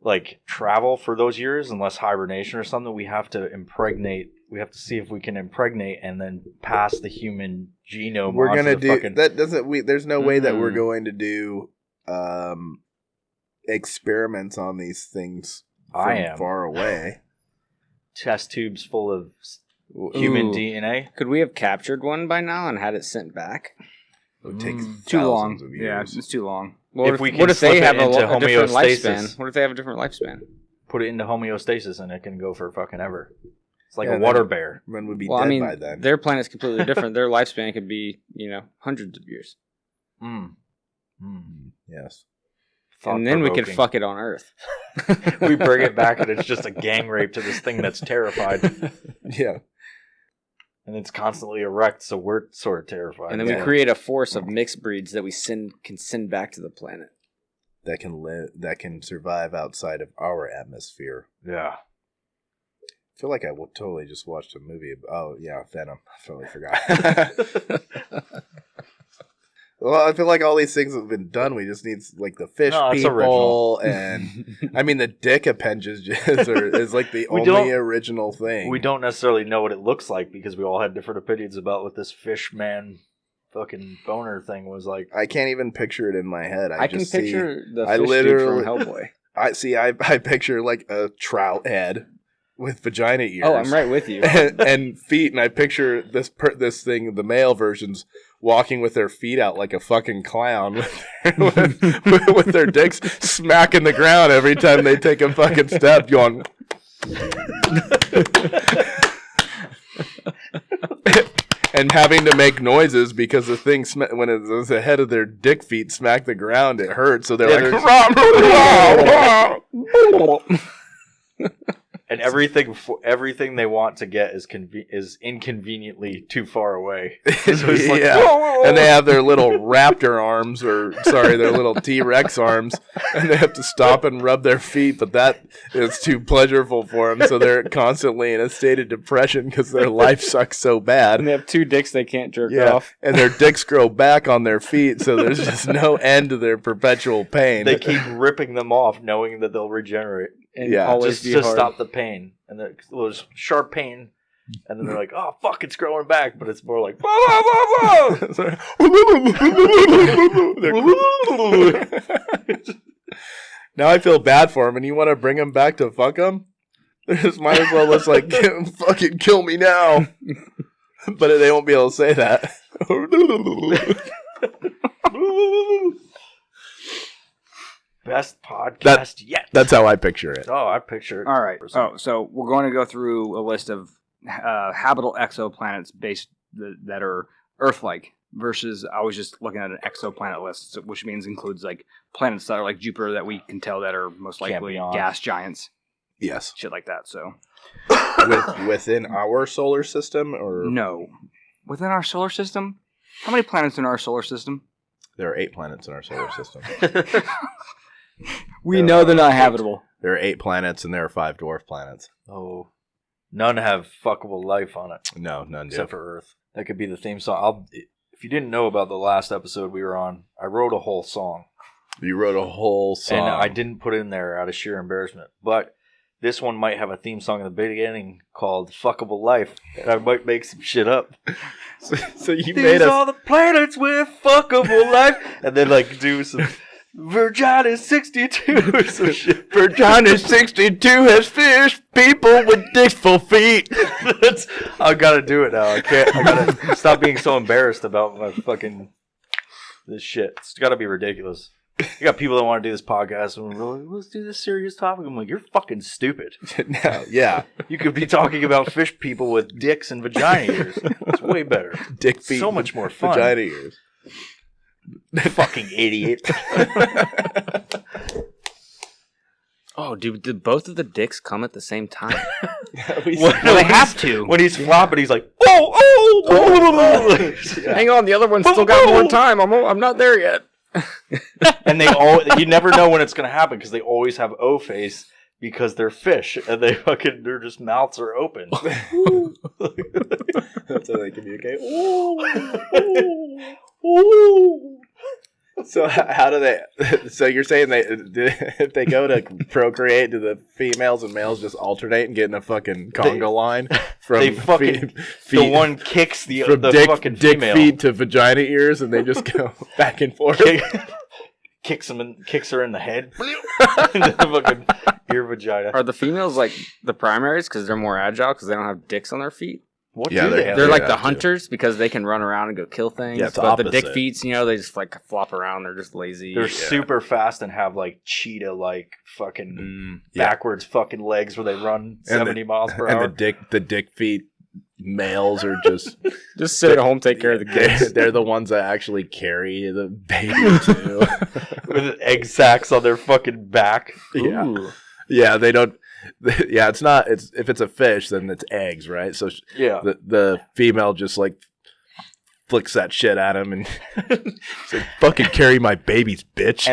like travel for those years unless hibernation or something. We have to impregnate. We have to see if we can impregnate and then pass the human genome. We're onto gonna the do fucking... that. Doesn't we? There's no way that we're Mm. going to do experiments on these things from I am. far away. test tubes full of human Ooh. DNA. Could we have captured one by now and had it sent back? It would take Too long. thousands of Yeah, years. it's too long. What If if, we can what if they slip have it into a different homeostasis. lifespan? What if they have a different lifespan? Put it into homeostasis and it can go for fucking ever. It's like Yeah, a water then- bear. Men would be Well, dead I mean, by then. their planet's completely different. Their lifespan could be, hundreds of years. Mm. Yes. And then we could Thought-provoking. fuck it on Earth. We bring it back and it's just a gang rape to this thing that's terrified. Yeah. And it's constantly erect, so we're sort of terrified. And then Yeah. we create a force of mixed breeds that we can send back to the planet. That can live. That can survive outside of our atmosphere. Yeah. I feel like I totally just watched a movie. Oh yeah, Venom. I totally forgot. Well, I feel like all these things have been done. We just need like the fish No, it's people, and I mean the dick appendages is like the We only don't- original thing. We don't necessarily know what it looks like because we all had different opinions about what this fish man fucking boner thing was like. I can't even picture it in my head. I can just picture the I fish dude literally- from Hellboy. I picture like a trout head with vagina ears. Oh, I'm right with you. and feet, and I picture this thing, the male versions, walking with their feet out like a fucking clown, with their dicks smacking the ground every time they take a fucking step, going. And having to make noises because the thing, when it's the head of their dick feet smack the ground, it hurts. So they're like, And everything they want to get is inconveniently too far away. So it's like, yeah. And they have their little raptor arms, their little T-Rex arms, and they have to stop and rub their feet, but that is too pleasurable for them, so they're constantly in a state of depression because their life sucks so bad. And they have two dicks they can't jerk Yeah, off. and their dicks grow back on their feet, so there's just no end to their perpetual pain. they keep ripping them off, knowing that they'll regenerate. And Yeah, always Just be to hard. stop the pain. And then there's sharp pain. And then they're like, oh, fuck, it's growing back. But it's more like, whoa, whoa, whoa, whoa. Now I feel bad for him, and you want to bring him back to fuck him? Just might as well just like fucking kill me now. But they won't be able to say that. Best podcast yet. That's how I picture it. Oh, I picture it. All right. Oh, so we're going to go through a list of habitable exoplanets that are Earth-like versus I was just looking at an exoplanet list, which includes like planets that are like Jupiter that we can tell that are most Can't likely be on. gas giants, Yes. shit like that. So Within our solar system, or no, within our solar system, how many planets in our solar system? there are 8 planets in our solar system. We know they're not habitable. There are 8 planets, and there are 5 dwarf planets. Oh, none have fuckable life on it No, none do. except for Earth. That could be the theme song. If you didn't know about the last episode we were on, I wrote a whole song. You wrote a whole song. And I didn't put it in there out of sheer embarrassment. But this one might have a theme song in the beginning called "Fuckable Life," and I might make some shit up. So you These made are the planets with fuckable life, and then like do some Virginia 62 or some shit. Virginia 62 has fish people with dicks for feet. I gotta do it now. I gotta stop being so embarrassed about my fucking this shit. It's gotta be ridiculous. You got people that want to do this podcast and we're like, let's do this serious topic. I'm like, you're fucking stupid. No, yeah. You could be talking about fish people with dicks and vagina ears. It's way better. Dick feet. So much more fun. Vagina ears. Fucking idiot. Oh, dude, did both of the dicks come at the same time? Well, they have to. When he's flopping, he's like, oh. Hang on, the other one's still got more time. I'm not there yet. And you never know when it's gonna happen because they always have O face because they're fish and their just mouths are open. That's how they communicate. Ooh. So how do they? So you're saying if they go to procreate, do the females and males just alternate and get in a fucking conga line? From They fucking the one kicks the fucking dick female. feet to vagina ears, and they just go back and forth. Kicks her in the head. Into the fucking ear vagina. Are the females like the primaries because they're more agile because they don't have dicks on their feet? What Yeah, do they have? They're like have the to. hunters because they can run around and go kill things. Yeah, it's but the dick opposite. feet, they just like flop around. They're just lazy. They're super fast and have like cheetah like fucking Yeah. backwards fucking legs where they run 70 miles per hour. And the dick feet males are just Just sit at home, take care of the kids. they're the ones that actually carry the baby too. With egg sacs on their fucking back. Yeah. Ooh. Yeah, they don't. Yeah, it's not. It's if it's a fish, then it's eggs, right? So Yeah. the female just like flicks that shit at him and she's like, "Fucking carry my babies, bitch."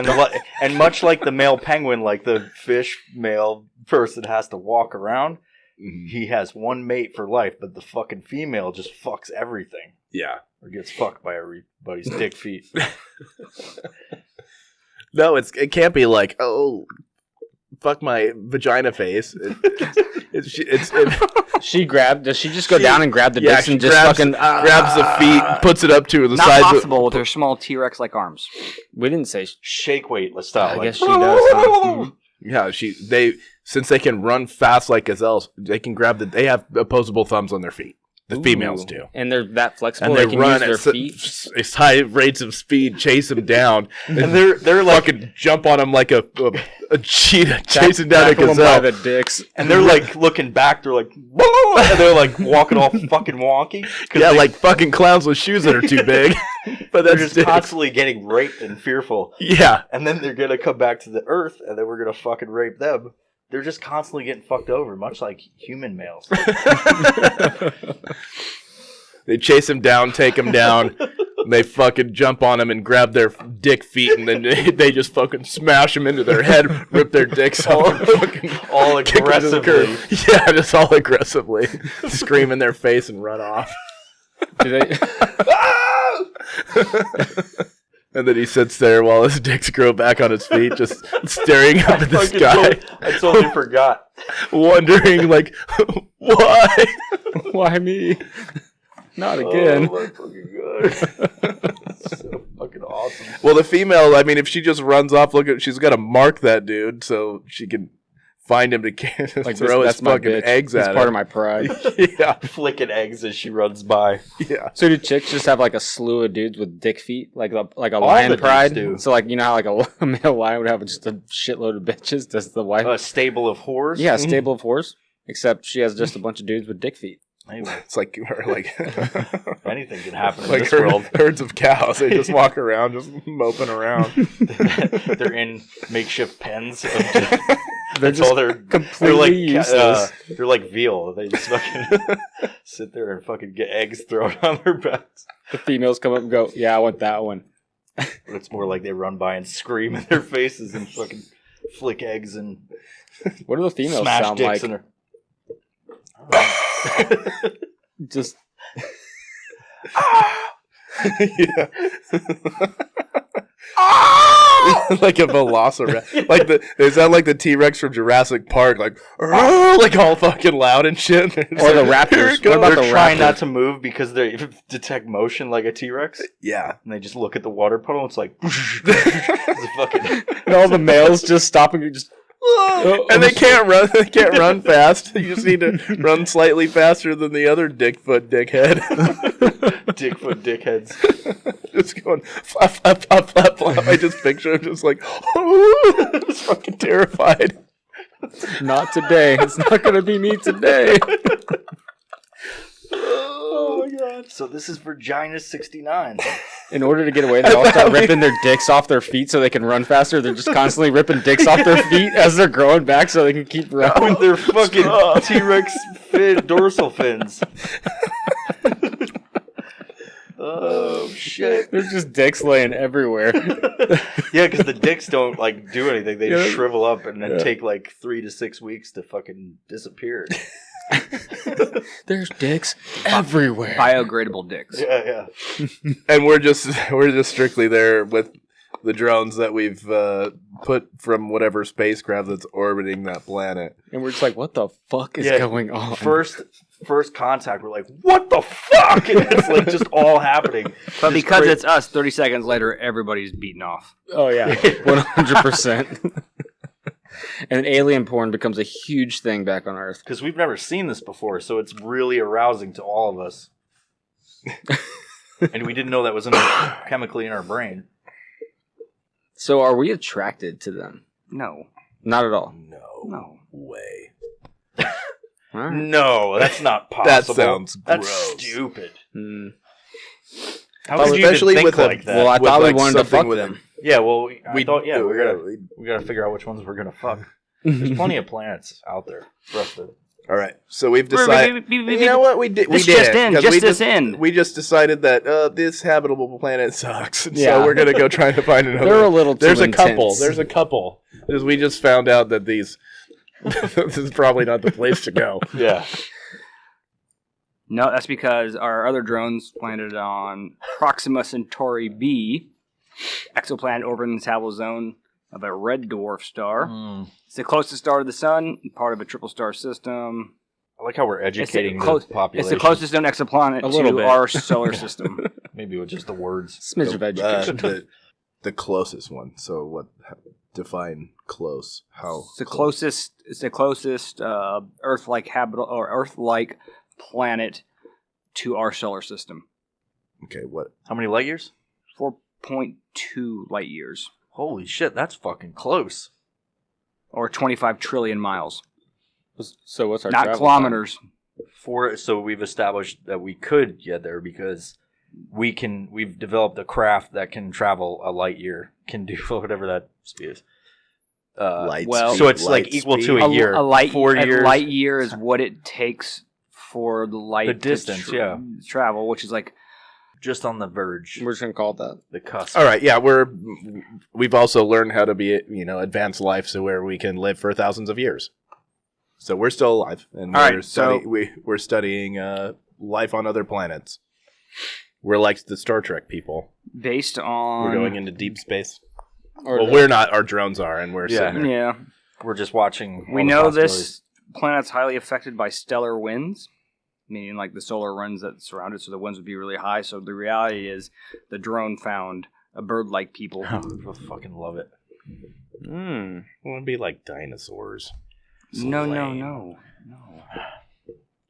And much like the male penguin, like the fish male person has to walk around, he has one mate for life, but the fucking female just fucks everything. Yeah. Or gets fucked by everybody's dick feet. No, it can't be like, oh, fuck my vagina face. Does she just go down and grab the Yeah, dicks she and just grabs, fucking grabs the feet, puts it up to the Not sides. possible with their small T-Rex-like arms. We didn't say. Shake weight style. I guess she does. Huh? Yeah, since they can run fast like gazelles, they can grab they have opposable thumbs on their feet. The females Ooh. do. And they're that flexible. And They they can run use their at feet. high rates of speed, chase them down, And they're like fucking jump on them like a cheetah chasing down a Tackle 'em gazelle. by the dicks. and they're like looking back, they're like whoa, and they're like walking all fucking wonky. 'Cause Yeah, they- like fucking clowns with shoes that are too big. But they're that's just dicks. constantly getting raped and fearful. Yeah. And then they're gonna come back to the earth and then we're gonna fucking rape them. They're just constantly getting fucked over, much like human males. They chase him down, take him down, and they fucking jump on him and grab their dick feet, and then they just fucking smash him into their head, rip their dicks off, and fucking All kick 'em to the aggressively. curb. Yeah, just all aggressively. Scream in their face and run off. Do they? And then he sits there while his dicks grow back on his feet, just staring up at the Fucking sky, I totally forgot. wondering, like, why? Why me? Not again. Oh my fucking god. So fucking awesome. Well, the female, I mean, if she just runs off, she's got to mark that dude so she can find him to Like throw his that's my fucking bitch. eggs It's at part him. of my pride. Yeah, Flicking eggs as she runs by. yeah. So do chicks just have like a slew of dudes with dick feet, like a the lion dudes pride? do. So like how like a male lion would have just a shitload of bitches. Does the wife? A stable of whores? Yeah, a stable of whores. Except she has just a bunch of dudes with dick feet. Maybe. It's like Anything can happen in like this world. herds of cows. They just walk around, just moping around. They're in makeshift pens. They're just they're completely like useless. they're like veal. They just fucking sit there and fucking get eggs thrown on their backs. The females come up and go, "Yeah, I want that one." But it's more like they run by and scream in their faces and fucking flick eggs and What do the females smash sound dicks like? in their. Just Yeah. like a velociraptor. Like they sound like the T-Rex from Jurassic Park, like all fucking loud and shit. Or the raptors. What about They're the trying raptors? not to move because they detect motion like a T-Rex, Yeah. and they just look at the water puddle. It's like, it's fucking. And all the males just stopping and just. And they can't run. They can't run fast. You just need to run slightly faster than the other dickfoot dickhead. Dickfoot dickheads. Just going flap, flap, flap, flap, flap. I just picture him just like, just fucking terrified. Not today. It's not going to be me today. Oh my god! So this is Virginia 69. In order to get away, they all start ripping their dicks off their feet so they can run faster. They're just constantly ripping dicks off their feet as they're growing back so they can keep running. With their fucking T-Rex dorsal fins. Oh shit! There's just dicks laying everywhere. Yeah, because the dicks don't like do anything. They just shrivel up and then take like 3 to 6 weeks to fucking disappear. There's dicks everywhere. Biodegradable dicks. Yeah. And we're just strictly there with the drones that we've put from whatever spacecraft that's orbiting that planet. And we're just like, what the fuck is going on? First contact, we're like, what the fuck? And it's like just all happening. But because it's us, 30 seconds later, everybody's beaten off. Oh, yeah. 100%. And alien porn becomes a huge thing back on Earth. Because we've never seen this before, so it's really arousing to all of us. And we didn't know that was chemically in our brain. So are we attracted to them? No. Not at all. No. Way. All right. No, that's not possible. That sounds That's gross. stupid. Mm. How would you even think like that? Well, I thought we like wanted to something fuck with them. Yeah, well, we gotta figure out which ones we're gonna fuck. There's plenty of planets out there for us to. All right, so we've decided. You know what we did? We This did just it, in, 'cause just we this in. We just decided that this habitable planet sucks, and Yeah. so we're gonna go try to find another. They're a little too There's a couple. intense. There's a couple. Because we just found out that these. This is probably not the place to go. Yeah. No, that's because our other drones landed on Proxima Centauri B, exoplanet orbiting the habitable zone of a red dwarf star. It's the closest star to the sun, part of a triple star system. I like how we're educating It's the population. It's the closest known exoplanet A little to bit. our solar system. Maybe with just the words. Smidge of education. The closest one. So what? Define close. How? It's the closest. It's the closest Earth-like habitable or Earth-like planet to our solar system. Okay. What? How many light years? 4.2 light years, Holy shit, that's fucking close. or 25 trillion miles. So what's our Not travel kilometers. So we've established that we could get there because we've developed a craft that can travel a light year, can do whatever that speed is. Light well- speed, So it's light like equal speed. to a year. A light 4 years. A light year is what it takes for the light The distance, to travel, which is like Just on the verge. time? We're just going to call it that. The cusp. All right, yeah, we've also learned how to be, advanced life, so where we can live for thousands of years. So we're still alive, and All we're right, so- we're studying life on other planets. We're like the Star Trek people. based on. We're going into deep space. Or Well, we're not. Our drones are, and we're sitting there. Yeah, We're just watching. we all the know possibilities. this planet's highly affected by stellar winds, meaning like the solar winds that surround it, so the winds would be really high. So the reality is, the drone found a bird-like people. I fucking love it. Mm. It would be like dinosaurs. No.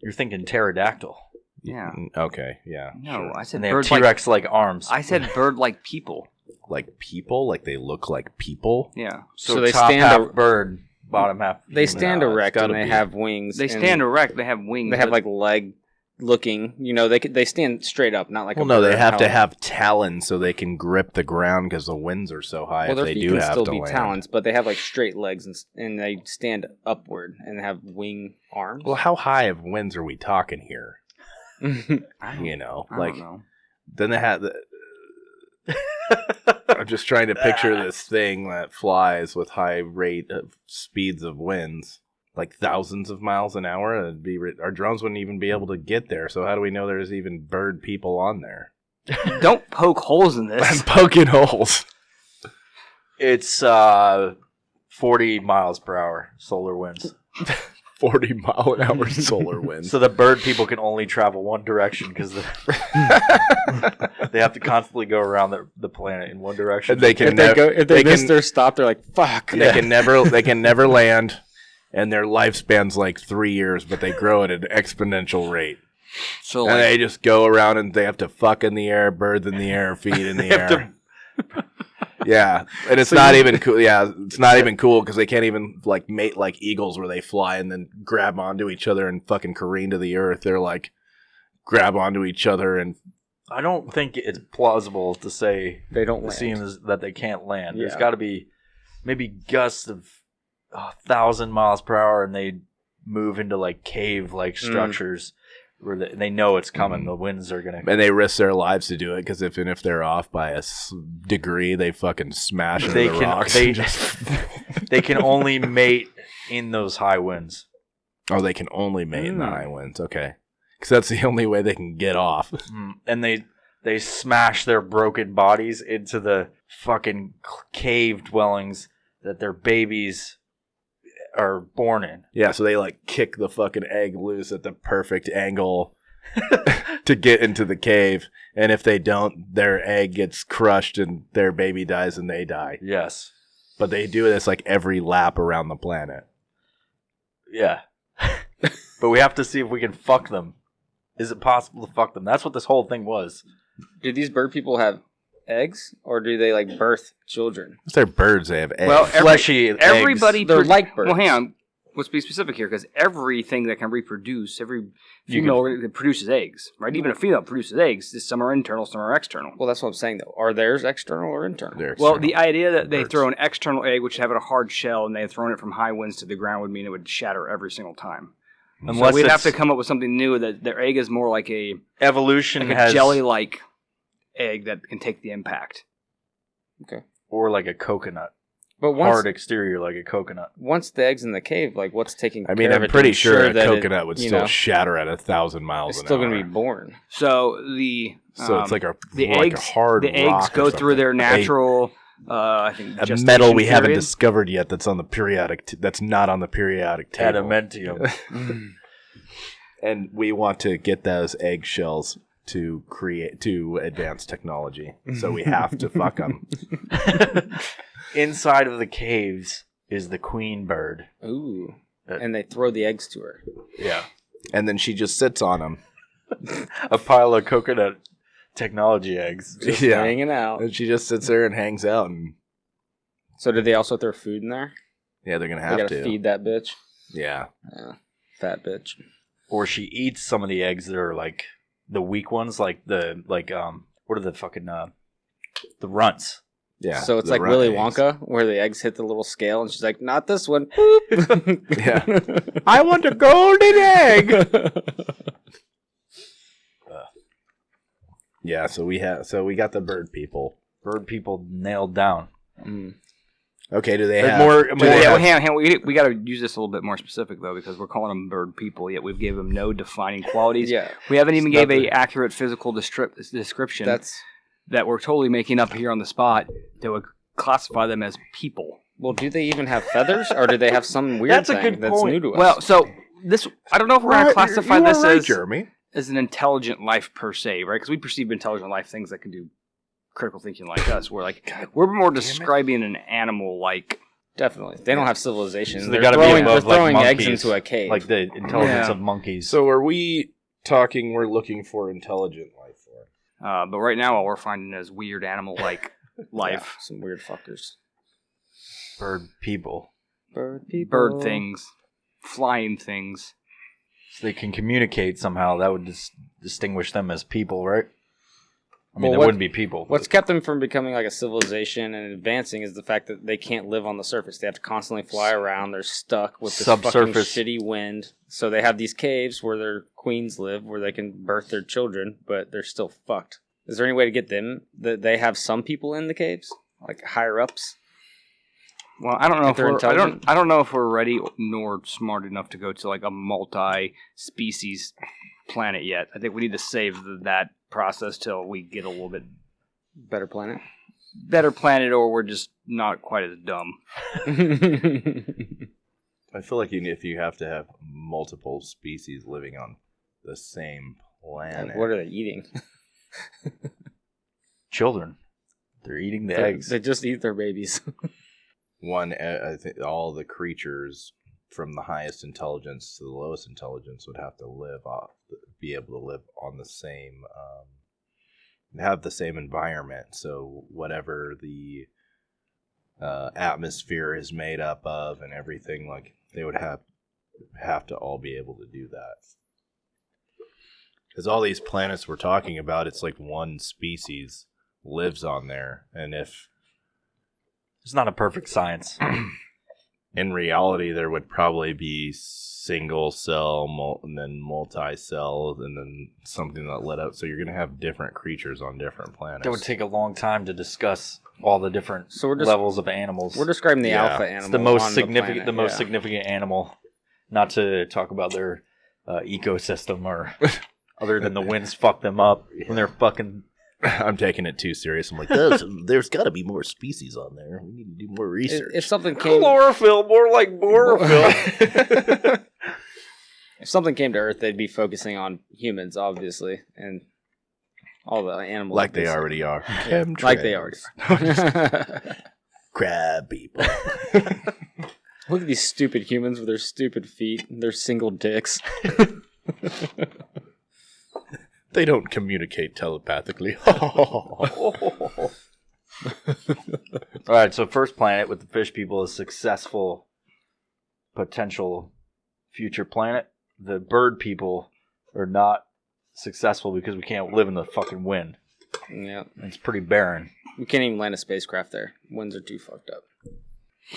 You're thinking pterodactyl. Yeah. Okay, yeah. No, I said And they have bird-like. T-Rex like arms. I said bird-like people. Like people, like they look like people. Yeah. so they top stand half a- bird, bottom half. They human. stand No, it's erect and gotta they be. have wings. They and stand erect. They have wings. They have but- like leg looking. They stand straight up, not like Well, a no, they bird. have to How- have talons so they can grip the ground because the winds are so high. Well, If their they feet do can have still to be land. talons, but they have like straight legs and they stand upward and have wing arms. Well, how high of winds are we talking here? I don't- I Like don't know. then they have the. I'm just trying to picture this thing that flies with high rate of speeds of winds, like thousands of miles an hour. It'd be our drones wouldn't even be able to get there. So how do we know there's even bird people on there? Don't poke holes in I'm this. poking holes. It's 40 miles per hour solar winds. 40-mile-an-hour solar winds. So the bird people can only travel one direction because they have to constantly go around the planet in one direction. And they can if they miss their stop, they're like, fuck. They can never land, and their lifespan's like 3 years, but they grow at an exponential rate. So And they just go around and they have to fuck in the air, birds in the air, feed in the air. Yeah, and it's not even cool. Yeah, it's not even cool because they can't even like mate like eagles where they fly and then grab onto each other and fucking careen to the earth. They're like grab onto each other and I don't think it's plausible to say They don't land. seems that they can't land. There's Yeah. got to be maybe gusts of 1,000 miles per hour, and they move into like cave-like structures where they know it's coming. The winds are gonna. and they risk their lives to do it because if they're off by a degree, they fucking smash into They the can rocks. they, and just- they can only mate in those high winds. oh, they can only mate in the high winds. Okay, because that's the only way they can get off. And they smash their broken bodies into the fucking cave dwellings that their babies are born in. Yeah, so they like kick the fucking egg loose at the perfect angle to get into the cave, and if they don't, their egg gets crushed and their baby dies and they die. Yes. But they do this like every lap around the planet. Yeah. But we have to see if we can fuck them. Is it possible to fuck them? That's what this whole thing was. Do these bird people have eggs, or do they like birth children? If they're birds, they have eggs. Well, Fleshy everybody They're like birds. Well, hang on. Let's be specific here, because everything that can reproduce, every female that produces eggs, right? Even a female produces eggs. Some are internal, some are external. Well, that's what I'm saying, though. Are theirs external or internal? They're Well, external. the idea that they Birds. throw an external egg, which have a hard shell, and they have thrown it from high winds to the ground, would mean it would shatter every single time. Unless So we'd have it's- to come up with something new that their egg is more like a Evolution has jelly-like egg that can take the impact. or like a coconut. But once Hard exterior like a coconut. once the egg's in the cave, like what's taking? I mean, care of I'm it to pretty sure ensure a that coconut would you still know, shatter at 1,000 miles It's an still hour. going to be born. So the So it's like a the like eggs a hard the eggs rock or go through something. their natural I think a gestation metal we haven't period. discovered yet that's on the periodic that's not on the periodic table. Adamantium. And we want to get those eggshells to advance technology. So we have to fuck them. Inside of the caves is the queen bird. Ooh, and they throw the eggs to her. Yeah. And then she just sits on them. A pile of coconut technology eggs. Just Yeah. hanging out. And she just sits there and hangs out. And So did they also throw food in there? yeah, they're going to They have gotta to. feed that bitch. Yeah. Fat bitch. Or she eats some of the eggs that are like the weak ones, like what are the fucking the runts. Yeah. So it's the like runt Willy eggs. Wonka, where the eggs hit the little scale, and she's like, "Not this one." Yeah. I want a golden egg. Yeah, so we got the bird people. Bird people nailed down. Okay, do they But have more- do more- they Yeah, have- hang on, we got to use this a little bit more specific though, because we're calling them bird people, yet we've gave them no defining qualities. Yeah, We haven't even It's gave nothing. a accurate physical description that's that we're totally making up here on the spot that would classify them as people. well. Do they even have feathers, or do they have some weird That's a thing good that's point. new to us? Well, so this I don't know if we're going to Right, classify you are this right, as Jeremy. as an intelligent life per se, right? Because we perceive intelligent life things that can do critical thinking like us. We're more describing an animal like. definitely, they don't have civilization. So they they're gotta be throwing, above, they're throwing like, eggs monkeys. into a cave. Like the intelligence Yeah. of monkeys. So are we talking we're looking for intelligent life form? But right now, all we're finding is weird animal-like life, Yeah, some weird fuckers. bird people. Bird people. bird things, flying things. So they can communicate somehow. That would distinguish them as people, right? I mean, Well, they what- wouldn't be people. What's kept them from becoming like a civilization and advancing is the fact that they can't live on the surface. They have to constantly fly around. They're stuck with this fucking Subsurface. shitty wind. So they have these caves where their queens live, where they can birth their children, but they're still fucked. Is there any way to get them? That they have some people in the caves, like higher ups. Well, I don't know If if they're we're intelligent? I don't know if we're ready nor smart enough to go to like a multi-species planet yet. I think we need to save that process till we get a little bit Better planet. better planet or we're just not quite as dumb. I feel like if you have to have multiple species living on the same planet. Like, what are they eating? Children. They're eating the eggs. They just eat their babies. I think all the creatures from the highest intelligence to the lowest intelligence would have to be able to live on the same, have the same environment. So whatever the atmosphere is made up of and everything, like they would have to all be able to do that. Because all these planets we're talking about, it's like one species lives on there, and if It's not a perfect science. in reality, there would probably be single cell, and then multi-cell, and then something that lit up. So you're going to have different creatures on different planets. That would take a long time to discuss all the different levels of animals. We're describing the alpha animal. It's the most on significant, the planet, significant animal. Not to talk about their ecosystem or other than the winds fuck them up when they're fucking. I'm taking it too serious. I'm like, there's got to be more species on there. We need to do more research. If something came, Chlorophyll, more like chlorophyll. if something came to Earth, they'd be focusing on humans, obviously, and all the animals. Like they already are. Like they already are. Crab people. Look at these stupid humans with their stupid feet and their single dicks. They don't communicate telepathically. All right, so first planet with the fish people is successful potential future planet. The bird people are not successful because we can't live in the fucking wind. Yeah. It's pretty barren. We can't even land a spacecraft there. Winds are too fucked up.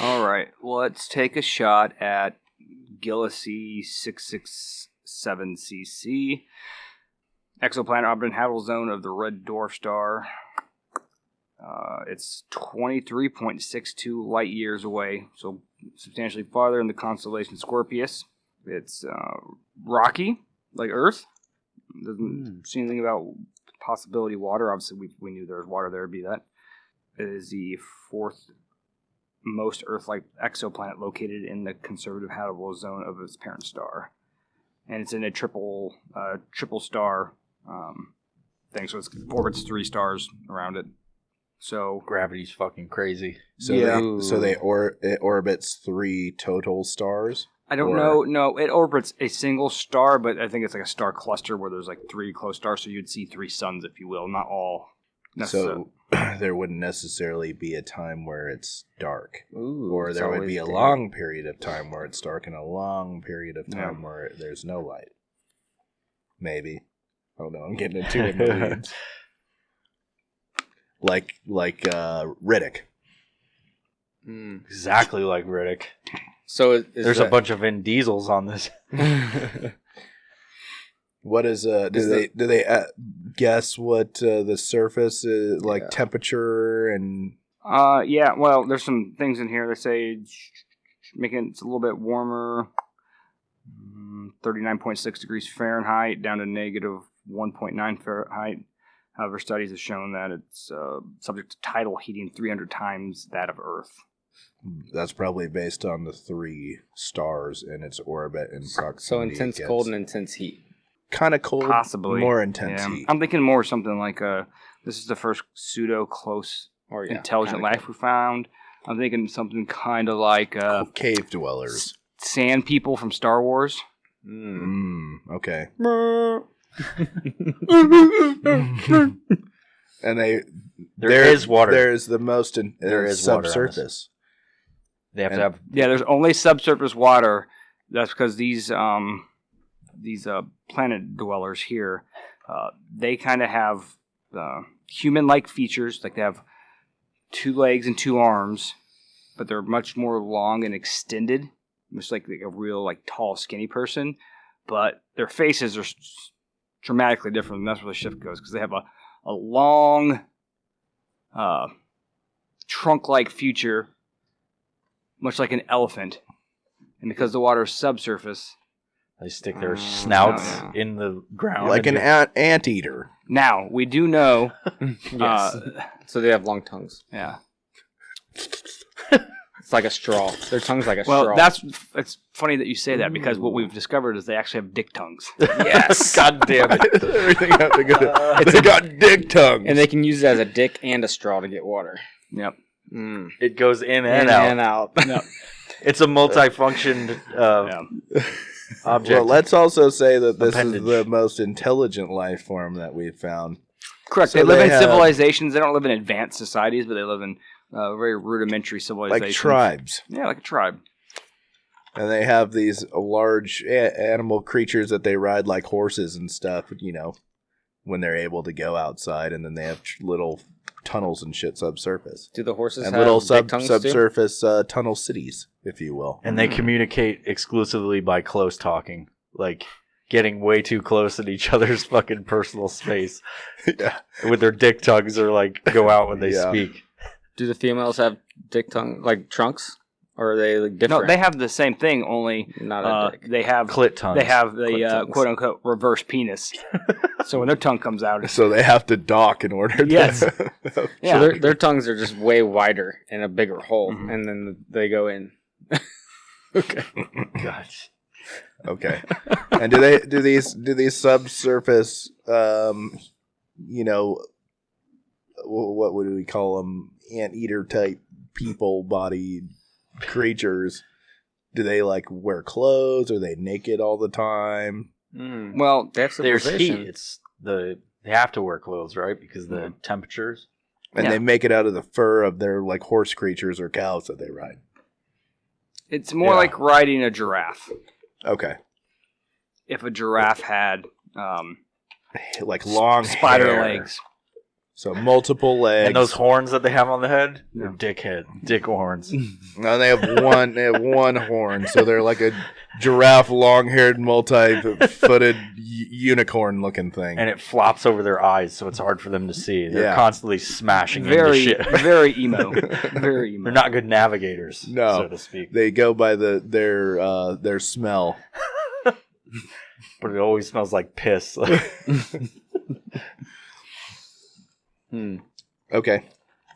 All right, let's take a shot at Galaxy 667cc. Exoplanet orbiting habitable zone of the red dwarf star. It's 23.62 light years away, so substantially farther in the constellation Scorpius. It's rocky, like Earth. Doesn't see anything about possibility of water. Obviously, we knew there was water there, be that. It is the fourth most Earth-like exoplanet located in the conservative habitable zone of its parent star. And it's in a triple star thing, so it orbits 3 stars around it. So Gravity's fucking crazy. So yeah. it orbits 3 total stars. I don't know. No, it orbits a single star, but I think it's like a star cluster where there's like 3 close stars, so you'd see 3 suns, if you will, not all. So there wouldn't necessarily be a time where it's dark. Ooh, or there would be a day. long period of time where it's dark and a long period of time where there's no light. Maybe. I don't know. I'm getting too in the weeds. Like Riddick. Exactly like Riddick. So there's a bunch of Vin Diesels on this. What is do they guess what the surface is like, temperature and yeah, well, there's some things in here that say making it a little bit warmer, 39.6 degrees Fahrenheit down to negative 1.9 Fahrenheit. However, studies have shown that it's subject to tidal heating 300 times that of Earth. That's probably based on the 3 stars in its orbit and proximity. So intense cold and intense heat. Kind of cold, possibly more intense heat. I'm thinking more something like this is the first pseudo close intelligent life we found. I'm thinking something kind of like cave dwellers, sand people from Star Wars. Okay. And there is water. There's the most there is subsurface. They have to have. Yeah, there's only subsurface water. That's because these planet dwellers here, they kind of have human-like features. Like they have 2 legs and 2 arms, but they're much more long and extended, much like a real tall, skinny person. But their faces are dramatically different, and that's where the shift goes, because they have a long trunk-like feature, much like an elephant. And because the water is subsurface, They stick their snouts in the ground. Like an anteater. Now, we do know... Yes. So they have long tongues. Yeah. It's like a straw. Their tongue's like a straw. Well, it's funny that you say that because what we've discovered is they actually have dick tongues. Yes. God damn it. Everything have to go. They got dick tongues. And they can use it as a dick and a straw to get water. Yep. It goes in and out. And out. Yep. It's a multifunctioned object. Well, let's also say that this Appendage. is the most intelligent life form that we've found. Correct. So they live they in have- civilizations. They don't live in advanced societies, but they live in very rudimentary civilizations. Like tribes. Yeah, like a tribe. And they have these large animal creatures that they ride like horses and stuff, when they're able to go outside. And then they have little tunnels and shit subsurface. Do the horses And have little big tongues too? subsurface tunnel cities, if you will. And they communicate exclusively by close talking. Like, getting way too close in each other's fucking personal space. Yeah. With their dick tongues or, like, go out when they Yeah. speak. Do the females have dick tongue, like trunks? Or are they like, different? No, they have the same thing, only Not a dick. they have Clit tongues. They have Clit the tongues. quote unquote reverse penis. So when their tongue comes out, it's, So they have to dock in order to... Yes. So yeah. their tongues are just way wider and a bigger hole, and then they go in. Okay. Gosh. Okay. And do these subsurface what would we call them, anteater type people bodied creatures, do they like wear clothes? Are they naked all the time? well, They have There's civilization. heat. They have to wear clothes, right? Because the temperatures. And Yeah. they make it out of the fur of their like horse creatures or cows that they ride. it's more like riding a giraffe. Okay. If a giraffe had Like long spider hair. legs. So multiple legs. And those horns that they have on the head, they're dick horns. No, they have one horn, so they're like a giraffe, long-haired, multi-footed unicorn-looking thing. And it flops over their eyes, so it's hard for them to see. They're Yeah. constantly smashing into Very, shit. very emo. Very emo. They're not good navigators, No. so to speak. They go by their smell. But it always smells like piss. Okay,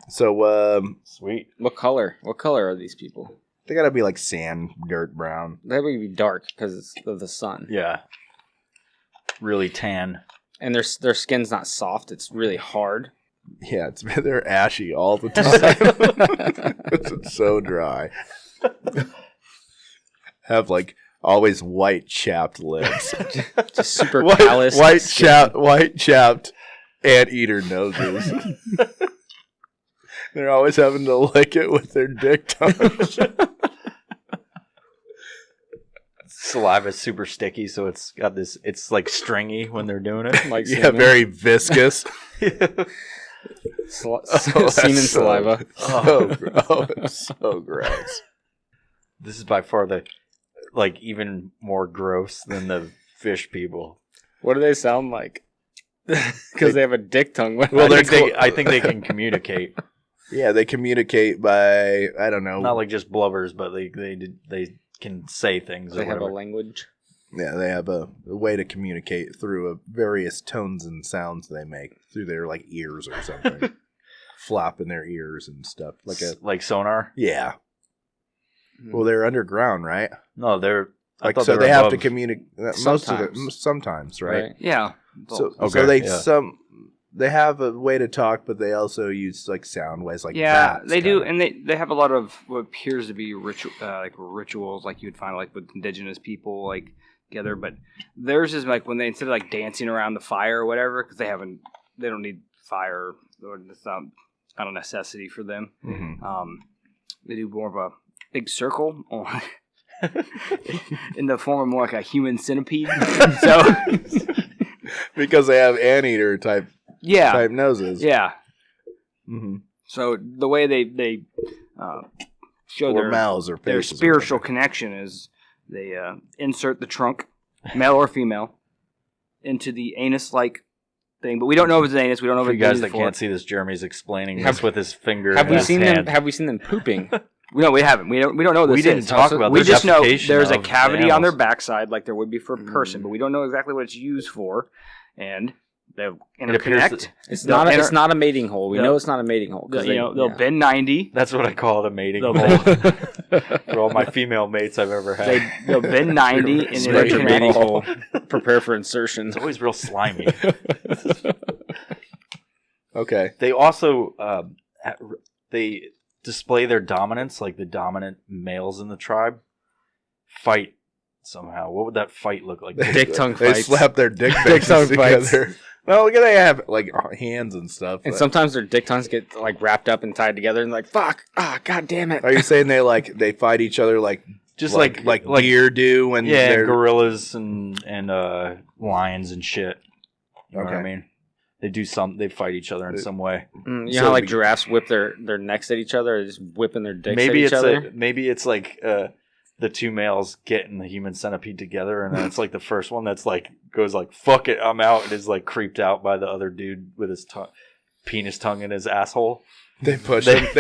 so Sweet. What color? What color are these people? they gotta be like sand, dirt brown. They would be dark because of the sun, Yeah. Really tan. and their skin's not soft; it's really hard. Yeah, they're ashy all the time. It's so dry. Have like always white chapped lips. Just super callous. white chapped anteater noses. They're always having to lick it with their dick tongues. Saliva's super sticky, so it's like stringy when they're doing it. Like Yeah, semen. very viscous. Semen saliva. It's so gross. This is by far even more gross than the fish people. What do they sound like? Because they have a dick tongue. Well, I think they can communicate. Yeah, they communicate by, I don't know. Not like just blubbers, but they can say things. they or have a whatever. language. Yeah, they have a way to communicate through various tones and sounds they make through their like ears or something, flapping their ears and stuff like sonar. Yeah. Well, they're underground, right? No, they're I Like thought so, they they were have to above. communicate. Most of Sometimes. them, sometimes, right? Yeah. So Okay, they yeah. they have a way to talk, but they also use like sound ways, like Yeah, bats, they do, kinda. and they have a lot of what appears to be rituals, like you would find like with indigenous people, like together. But theirs is like when they instead of like dancing around the fire or whatever, because they don't need fire, or it's not a necessity for them. Mhm. They do more of a big circle in the form of more like a human centipede. So because they have anteater type yeah, noses. yeah. Mm-hmm. So the way they show Or their mouths or their faces or spiritual whatever. connection is they insert the trunk, male or female, into the anus-like thing. But we don't know if it's an anus. We don't know For if you it's guys that can't see this, Jeremy's explaining this with his finger. Have in we his seen hand. them? Have we seen them pooping? No, we haven't. We don't know this. We didn't talk about We the just know defecation there's a of cavity the on their animals. backside, like there would be for a person, but we don't know exactly what it's used for. And they'll appears interconnect. that- It's They'll it's not a mating hole. We know it's not a mating hole. they'll bend 90. That's what I call it, a mating They'll hole. For all my female mates I've ever had. They'll bend 90 and Spread your mating interconnect. hole. Prepare for insertion. It's always real slimy. Okay. They also they display their dominance, like the dominant males in the tribe fight somehow. What would that fight look like? Dick tongue They fights. slap their dick Dick faces tongue fights. together. Well, look at they have like hands and stuff. And but- sometimes their dick tongues get like wrapped up and tied together and like, fuck, god damn it. Are you saying they fight each other like Just like like deer do when yeah, they're gorillas and lions and shit. You know what I Okay. mean? They fight each other in some way. You know So how like we- giraffes whip their necks at each other, or just whipping their dicks Maybe at each it's other? maybe it's like the two males getting the human centipede together, and then it's like the first one that's like goes like fuck it, I'm out, and is like creeped out by the other dude with his penis tongue in his asshole. they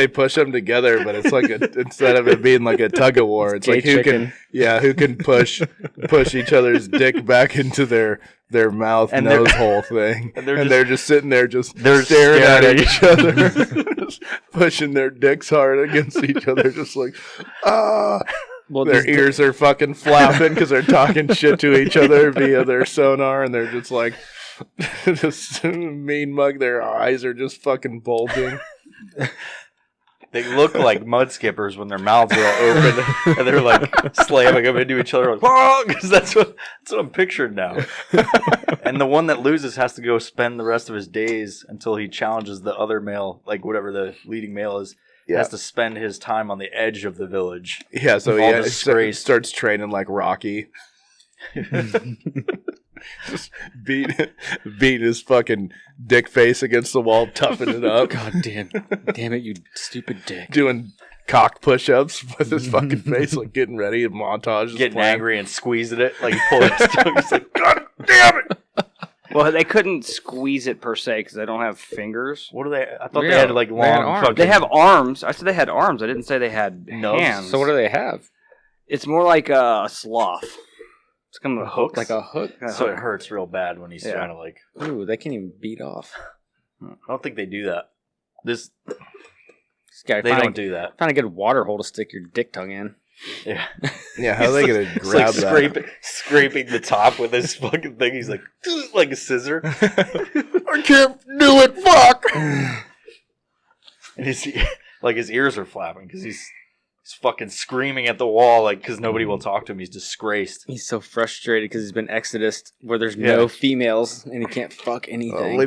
push them together, but it's like instead of it being like a tug of war, it's Gay like who chicken. can push each other's dick back into their mouth And nose they're- hole thing, and and they're they're just sitting there they're staring at staring at each other, just pushing their dicks hard against each other, just like Well, their these- ears are fucking flapping because they're talking shit to each other via their sonar, and they're just like just mean mug. Their eyes are just fucking bulging. They look like mud skippers when their mouths are all open and they're like slamming them into each other, because that's what I'm picturing now. And the one that loses has to go spend the rest of his days until he challenges the other male, like whatever the leading male is. Yeah. Has to spend his time on the edge of the village. Yeah, so All he disgraced. starts training like Rocky. Just beating his fucking dick face against the wall, toughing it up, God damn it, you stupid dick. doing cock push-ups with his fucking face, like getting ready and montage. is Getting playing. angry and squeezing it, like he pulled his tongue. He's like, God damn it! Well, they couldn't squeeze it per se because they don't have fingers. What do they? I thought they Yeah, had like they had long. arms. Fucking, They have arms. I said they had arms. I didn't say they had Nubs. hands. So what do they have? It's more like a sloth. It's kind of a hook. Like a hook? So it hurts real bad when he's Yeah. trying to like. Ooh, they can't even beat off. I don't think they do that. This guy They don't do that. Find a good water hole to stick your dick tongue in. Yeah. Yeah, how are they gonna It's grab like that? scraping the top with his fucking thing. He's like a scissor. I can't do it. Fuck. And his ears are flapping because he's fucking screaming at the wall because nobody will talk to him. He's disgraced. He's so frustrated because he's been exodus where there's Yeah. no females and he can't fuck anything.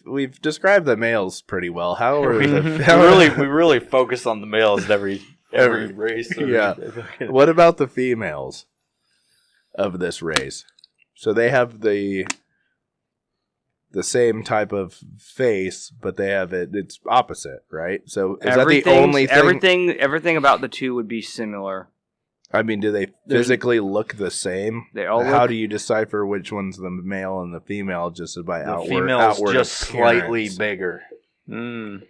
We've described the males pretty well. How are We the, we really focus on the males in every race. Yeah. What about the females of this race? So they have the same type of face, but they have it's opposite, right? So is that the only thing? Everything about the two would be similar. I mean, do they physically look the same? They all How look- do you decipher which one's the male and the female just by The outward female's outward just slightly appearance? bigger Mm.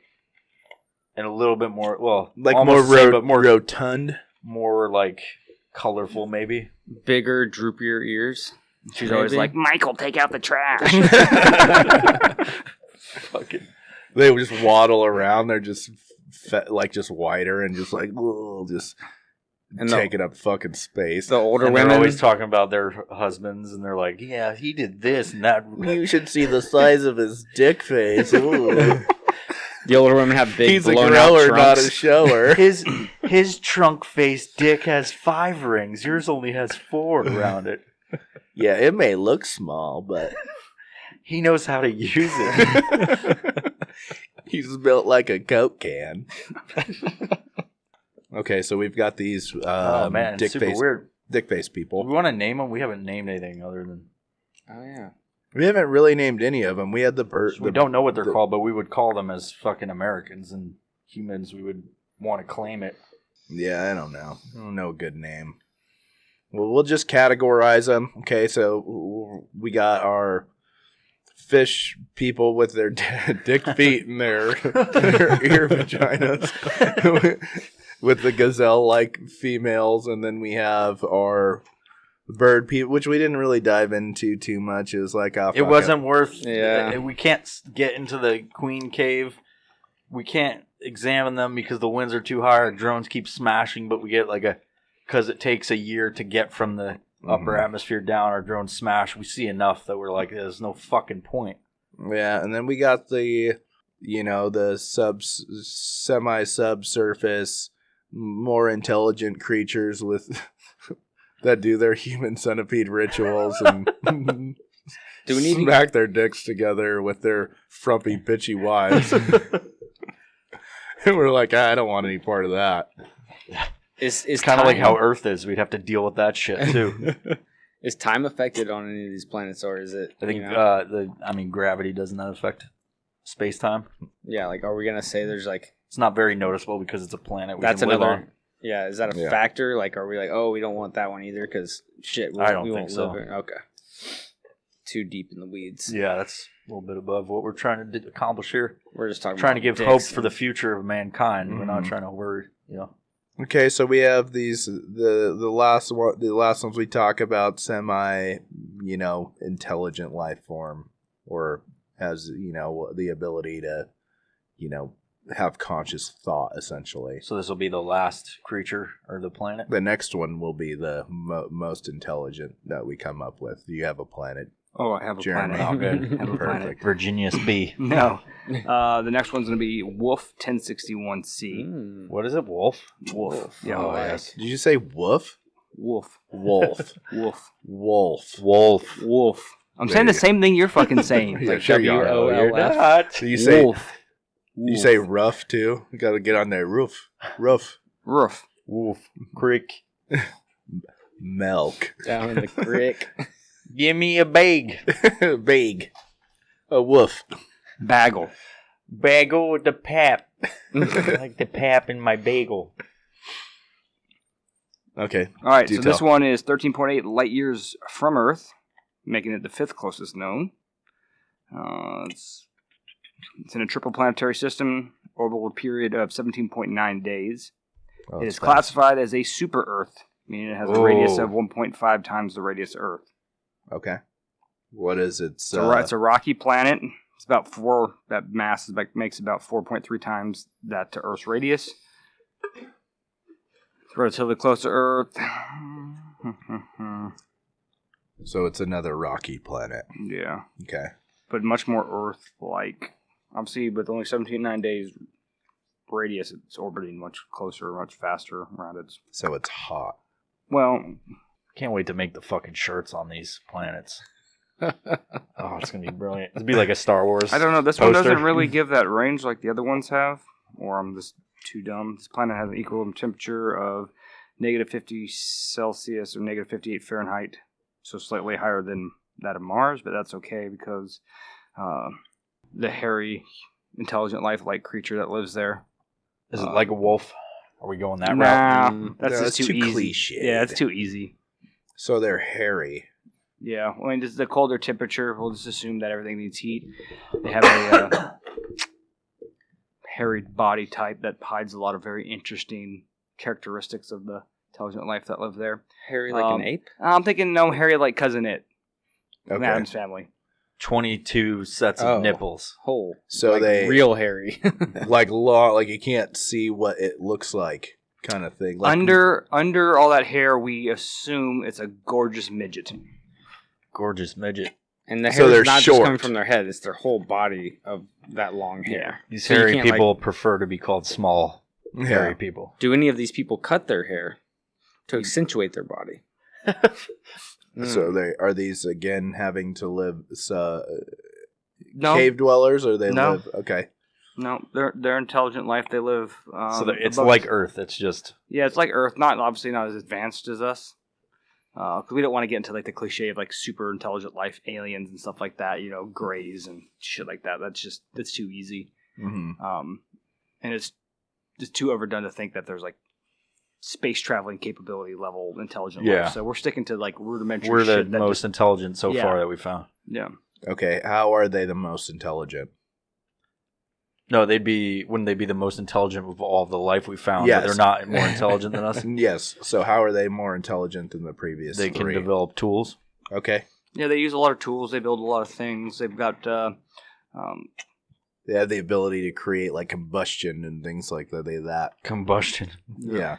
and a little bit more. Well, Like almost more the same, but more rotund? more like colorful, maybe. Bigger, droopier ears. She's always like, Michael, take out the trash. Fucking. They would just waddle around. They're just just wider and just like just And taking up fucking space. The older And women they're always talking about their husbands, and they're like, "Yeah, he did this and that." You should see the size of his dick face. Ooh. the older women have big He's a blown out grower, not trunks. a shower. His trunk face dick has 5 rings. Yours only has 4 around it. Yeah, it may look small, but He knows how to use it. He's built like a Coke can. Okay, so we've got these Oh man, dick super face weird. We people. want to name them. We haven't named anything other than Oh yeah. We haven't really named any of them. We had the we don't know what they're called, but we would call them as fucking Americans and humans. We would want to claim it. Yeah, I don't know. I don't know a good name. Well, we'll just categorize them. Okay, so we got our fish people with their dick feet and their ear vaginas. with the gazelle-like females, and then we have our bird people, which we didn't really dive into too much. It was like, it wasn't worth. Yeah. We can't get into the queen cave. We can't examine them because the winds are too high. Our drones keep smashing, but we get because it takes a year to get from the upper atmosphere down. Our drones smash. We see enough that we're like, there's no fucking point. Yeah, and then we got the semi-subsurface, more intelligent creatures with that do their human centipede rituals and Do we need to smack their dicks together with their frumpy, bitchy wives. And we're like, I don't want any part of that. Is Kind of like how Earth is. We'd have to deal with that shit too. Is time affected on any of these planets, or is it? I think gravity doesn't that affect space time? Yeah, like, are we gonna say there's like It's not very noticeable because it's a planet. that's can live another? on. Yeah, is that a Yeah. factor? Like, are we like, oh, we don't want that one either because shit, I don't we think won't so. live here. Okay, too deep in the weeds. Yeah, that's a little bit above what we're trying to accomplish here. We're just talking Trying to about give hope dicks for the future of mankind. We're not trying to worry. Okay, so we have these the last ones we talk about intelligent life form, or has the ability to have conscious thought, essentially. So this will be the last creature or the planet. The next one will be the most intelligent that we come up with. You have a planet. Oh, I have a Jeremy. planet. Oh, good. Have a planet. Perfect. Virginius B. No. The next one's going to be Wolf 1061C. Mm. What is it? Wolf. Wolf. Yeah. Oh, Right. yes. Did you say woof? Wolf. Wolf. Wolf. Wolf. Wolf. Wolf. I'm There saying the you go. same thing you're fucking saying. Yeah, Like sure you are. WOLF. Do you say Wolf. you say rough too? You got to get on that roof. Roof. Roof. Wolf. Creek. Milk. Down in the creek. Give me a bag. Big. A woof. Bagel. Bagel with the pap. Like the pap in my bagel. Okay. All right, Do so this tell. one is 13.8 light years from Earth, making it the fifth closest known. It's in a triple planetary system, orbital period of 17.9 days. Oh, It it's is fast. classified as a super Earth, meaning it has a radius of 1.5 times the radius of Earth. Okay. What is it? So it's a rocky planet. It's about that mass makes about 4.3 times that to Earth's radius. It's relatively close to Earth. So it's another rocky planet. Yeah, Okay. but much more Earth-like. Obviously, with only 17.9 days radius, it's orbiting much closer, much faster around its. So it's hot. Well, Can't wait to make the fucking shirts on these planets. Oh, it's gonna be brilliant. It'll be like a Star Wars. I don't know. This one poster. doesn't really give that range like the other ones have, or I'm just too dumb. This planet has an equilibrium temperature of -50 Celsius or -58 Fahrenheit, so slightly higher than that of Mars, but that's okay because the hairy, intelligent life-like creature that lives there. Is it like a wolf? Are we going that route? Nah, that's No, just that's too too easy. cliched. Yeah, it's too easy. So they're hairy. Yeah, I mean, just the colder temperature, we'll just assume that everything needs heat. They have a hairy body type that hides a lot of very interesting characteristics of the intelligent life that live there. Hairy like an ape? I'm thinking no hairy like Cousin It, Okay. Adam's Family. 22 sets of Oh. nipples. Whole. So like they real hairy. like long, like you can't see what it looks like, kind of thing. Like, Under all that hair, we assume it's a gorgeous midget. Gorgeous midget. And the So hair they're is not just coming short. from their head; it's their whole body of that long hair. These So you hairy can't, people prefer to be called small hairy yeah. people. Do any of these people cut their hair to accentuate their body? So they are these again having to live No, cave dwellers, or they No. live? Okay. no, they're intelligent life. They live. So it's above- like Earth. It's just Yeah, it's like Earth, obviously not as advanced as us. Because we don't want to get into like the cliche of like super intelligent life, aliens and stuff like that. You know, grays and shit like that. That's too easy. Mm-hmm. And it's just too overdone to think that there's like space traveling capability level intelligent Yeah. life. So we're sticking to like rudimentary. we're the shit that most intelligent so Yeah. far that we found. yeah. Okay. How are they the most intelligent? No, wouldn't they be the most intelligent of all the life we found? Yes. But they're not more intelligent than us. Yes. So how are they more intelligent than the previous They can three? develop tools. Okay. Yeah, they use a lot of tools. They build a lot of things. They've got They have the ability to create like combustion and things like that. Combustion. Yeah.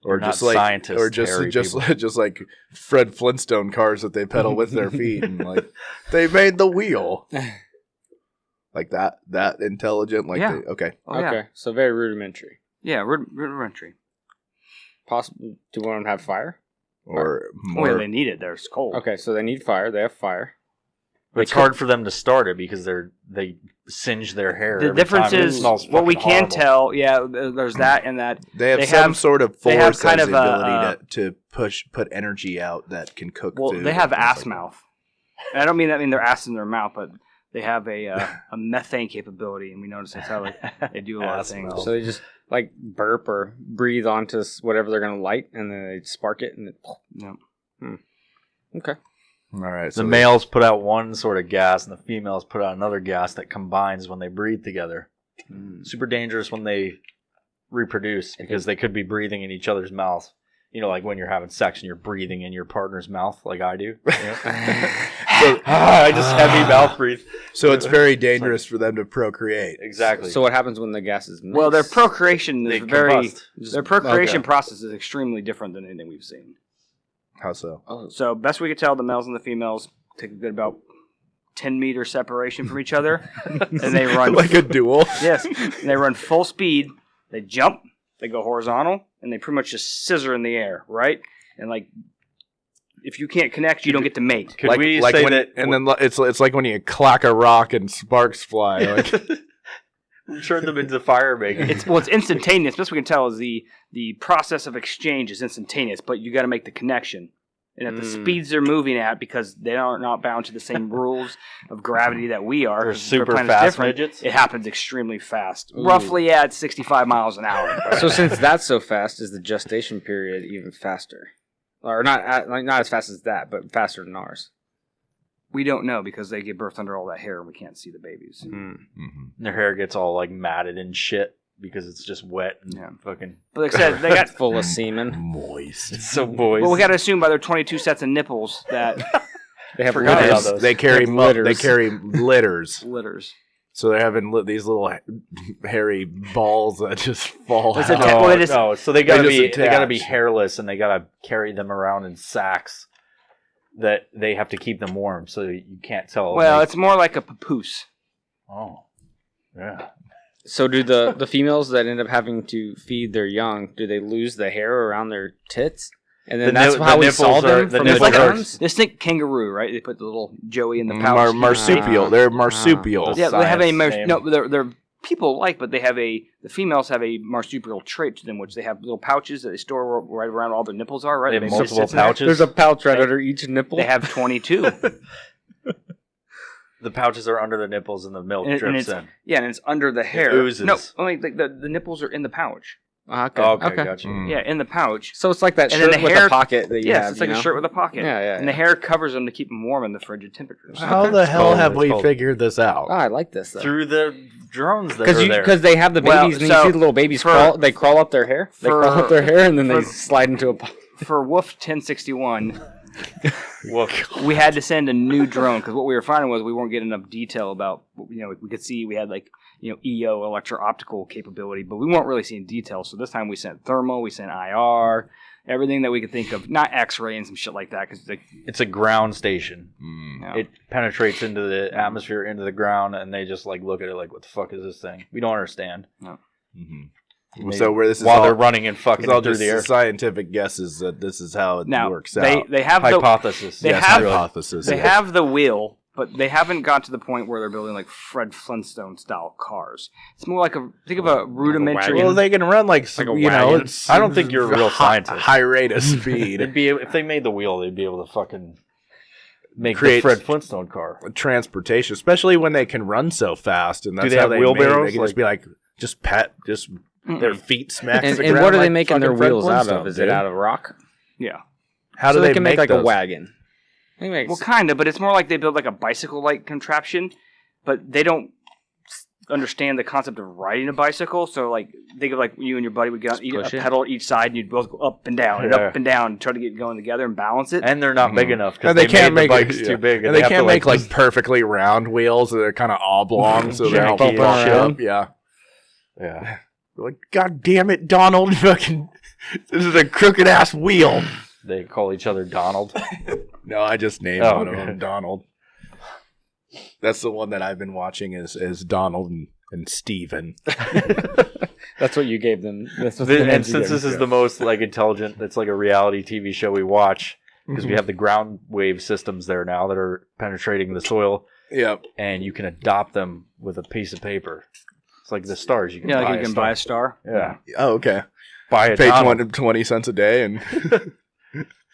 Or just like scientists, or just like Fred Flintstone cars that they pedal with their feet, and like they made the wheel, like that intelligent, like Yeah. okay, Okay, so very rudimentary. Yeah, rudimentary. Possible. Do we want to have fire? or Oh, more. yeah, they need it. There's cold. Okay, so they need fire. They have fire. But it's hard for them to start it because they singe their hair. The every difference time. It is smells what we fucking can horrible. tell. Yeah, there's that and that. They have they some have- sort of they have force kind that has of the a, ability to put energy out that can cook Well, food. they have and things ass like that. mouth. And I don't mean that mean their ass in their mouth, but they have a methane capability, and we notice that's how they do a lot of Ass things. mouth. So they just like burp or breathe onto whatever they're going to light, and then they spark it, and Yeah. okay. All right, The so males put out one sort of gas, and the females put out another gas that combines when they breathe together. Super dangerous when they reproduce because they could be breathing in each other's mouths. You know, like when you're having sex and you're breathing in your partner's mouth, like I do. You know? I just heavy mouth breathe. So it's very dangerous for them to procreate. Exactly. So what happens when the gases mix? Well, their procreation They is very. combust. Their procreation Okay. process is extremely different than anything we've seen. How so? Oh, So, best we could tell, the males and the females take a good about 10-meter separation from each other, and they run like a duel. Yes, and they run full speed. They jump, they go horizontal, and they pretty much just scissor in the air, right? And like, if you can't connect, you don't get to mate. Could we say when, that? And then it's like when you clack a rock and sparks fly. Like, Turn them into fire making. It's instantaneous. Best we can tell is the process of exchange is instantaneous, but you got to make the connection. And at the speeds they're moving at, because they are not bound to the same rules of gravity that we are, They're 'cause their super planet's fast different, midgets? it happens extremely fast. Ooh. Roughly at 65 miles an hour. so since that's so fast, is the gestation period even faster? Or not as fast as that, but faster than ours? We don't know because they give birth under all that hair and we can't see the babies. Their hair gets all like matted and shit because it's just wet and fucking. But like I said, they got. Full of semen. moist. It's so moist. Well, we got to assume by their 22 sets of nipples that They have Forgot litters. about those. They carry litters. they carry litters. litters. So they're having these little hairy balls that just fall Is out. it well, they just- no, so they gotta just be attach. hairless and they gotta carry them around in sacks that they have to keep them warm so you can't tell. Well, like, it's more like a papoose. oh, yeah. So do the females that end up having to feed their young, do they lose the hair around their tits? And then The that's ni- how the we nipples saw are- them the from the nipples are- guns? Just think kangaroo, right? They put the little Joey in the pouch. Marsupial. They're marsupial. Yeah, they have a Science name. no. They're people like, but they have the females have a marsupial trait to them, which they have little pouches that they store right around all their nipples are. Right, They have It multiple sits in there. pouches. There's a pouch right under each nipple. They have 22. The pouches are under the nipples and the milk And drips it's, in. yeah, and it's under the hair. oozes. No, only the nipples are in the pouch. Okay. Okay, gotcha. Yeah, in the pouch. So it's like that And then shirt the with hair- a pocket that you Yes, have. it's like you a know? shirt with a pocket. Yeah. And the hair covers them to keep them warm in the frigid temperatures. How the hell cold. have It's we cold. figured this out? Oh, I like this though. Through the drones that are there. Because they have the babies Well, and you so see the little babies for- crawl. They crawl up their hair. They for- crawl up their hair and then they for- slide into a pocket. For Wolf 1061, Woof. we had to send a new drone because what we were finding was we weren't getting enough detail about, we could see we had like, EO, electro-optical capability, but we weren't really seeing detail. So this time we sent thermal, we sent IR, everything that we could think of, not X-ray and some shit like that. Because It's a ground station. yeah. It penetrates into the atmosphere, into the ground, and they just like look at it like, "What the fuck is this thing?" We don't understand. So where this is While all, they're running and fucking it's all through just the air. scientific guesses that this is how it Now works they out. they have Hypothesis. They Yes, have- hypothesis. they yes. have the wheel, but they haven't got to the point where they're building like Fred Flintstone style cars. It's more like think of a rudimentary. Well, they can run like Like a you know. wagon. It's I don't think you're a real scientist. High rate of speed. They'd be if they made the wheel, they'd be able to fucking make Create- the Fred Flintstone car. Transportation, especially when they can run so fast, and that's they how have they wheelbarrows? They can just be like, just their feet smack. And, the and ground what are they like making their fucking Fred wheels out of? Flintstone, Is dude. it out of rock? yeah. How so do they can make like those? a wagon. They make Well, kind of, but it's more like they build like a bicycle-like contraption, but they don't understand the concept of riding a bicycle. So, like, think of like you and your buddy would get on a pedal each side, and you'd both go up and down and up and down, and try to get going together and balance it. And they're not big enough because they can't make the bikes too big. And they can't make like perfectly round wheels. They're kind of oblong, so they're all Janky bumping and around. Yeah. Yeah. They're like, God damn it, Donald! Fucking, this is a crooked ass wheel. They call each other Donald. No, I just named one of them Donald. That's the one that I've been watching is Donald and Steven. That's what you gave them. That's what And since this is the most like intelligent, it's like a reality TV show we watch because we have the ground wave systems there now that are penetrating the soil. Yep. And you can adopt them with a piece of paper. It's like the stars. You can buy like you can buy a star. Yeah. Oh, okay. Buy a Pay Donald. 20 cents a day and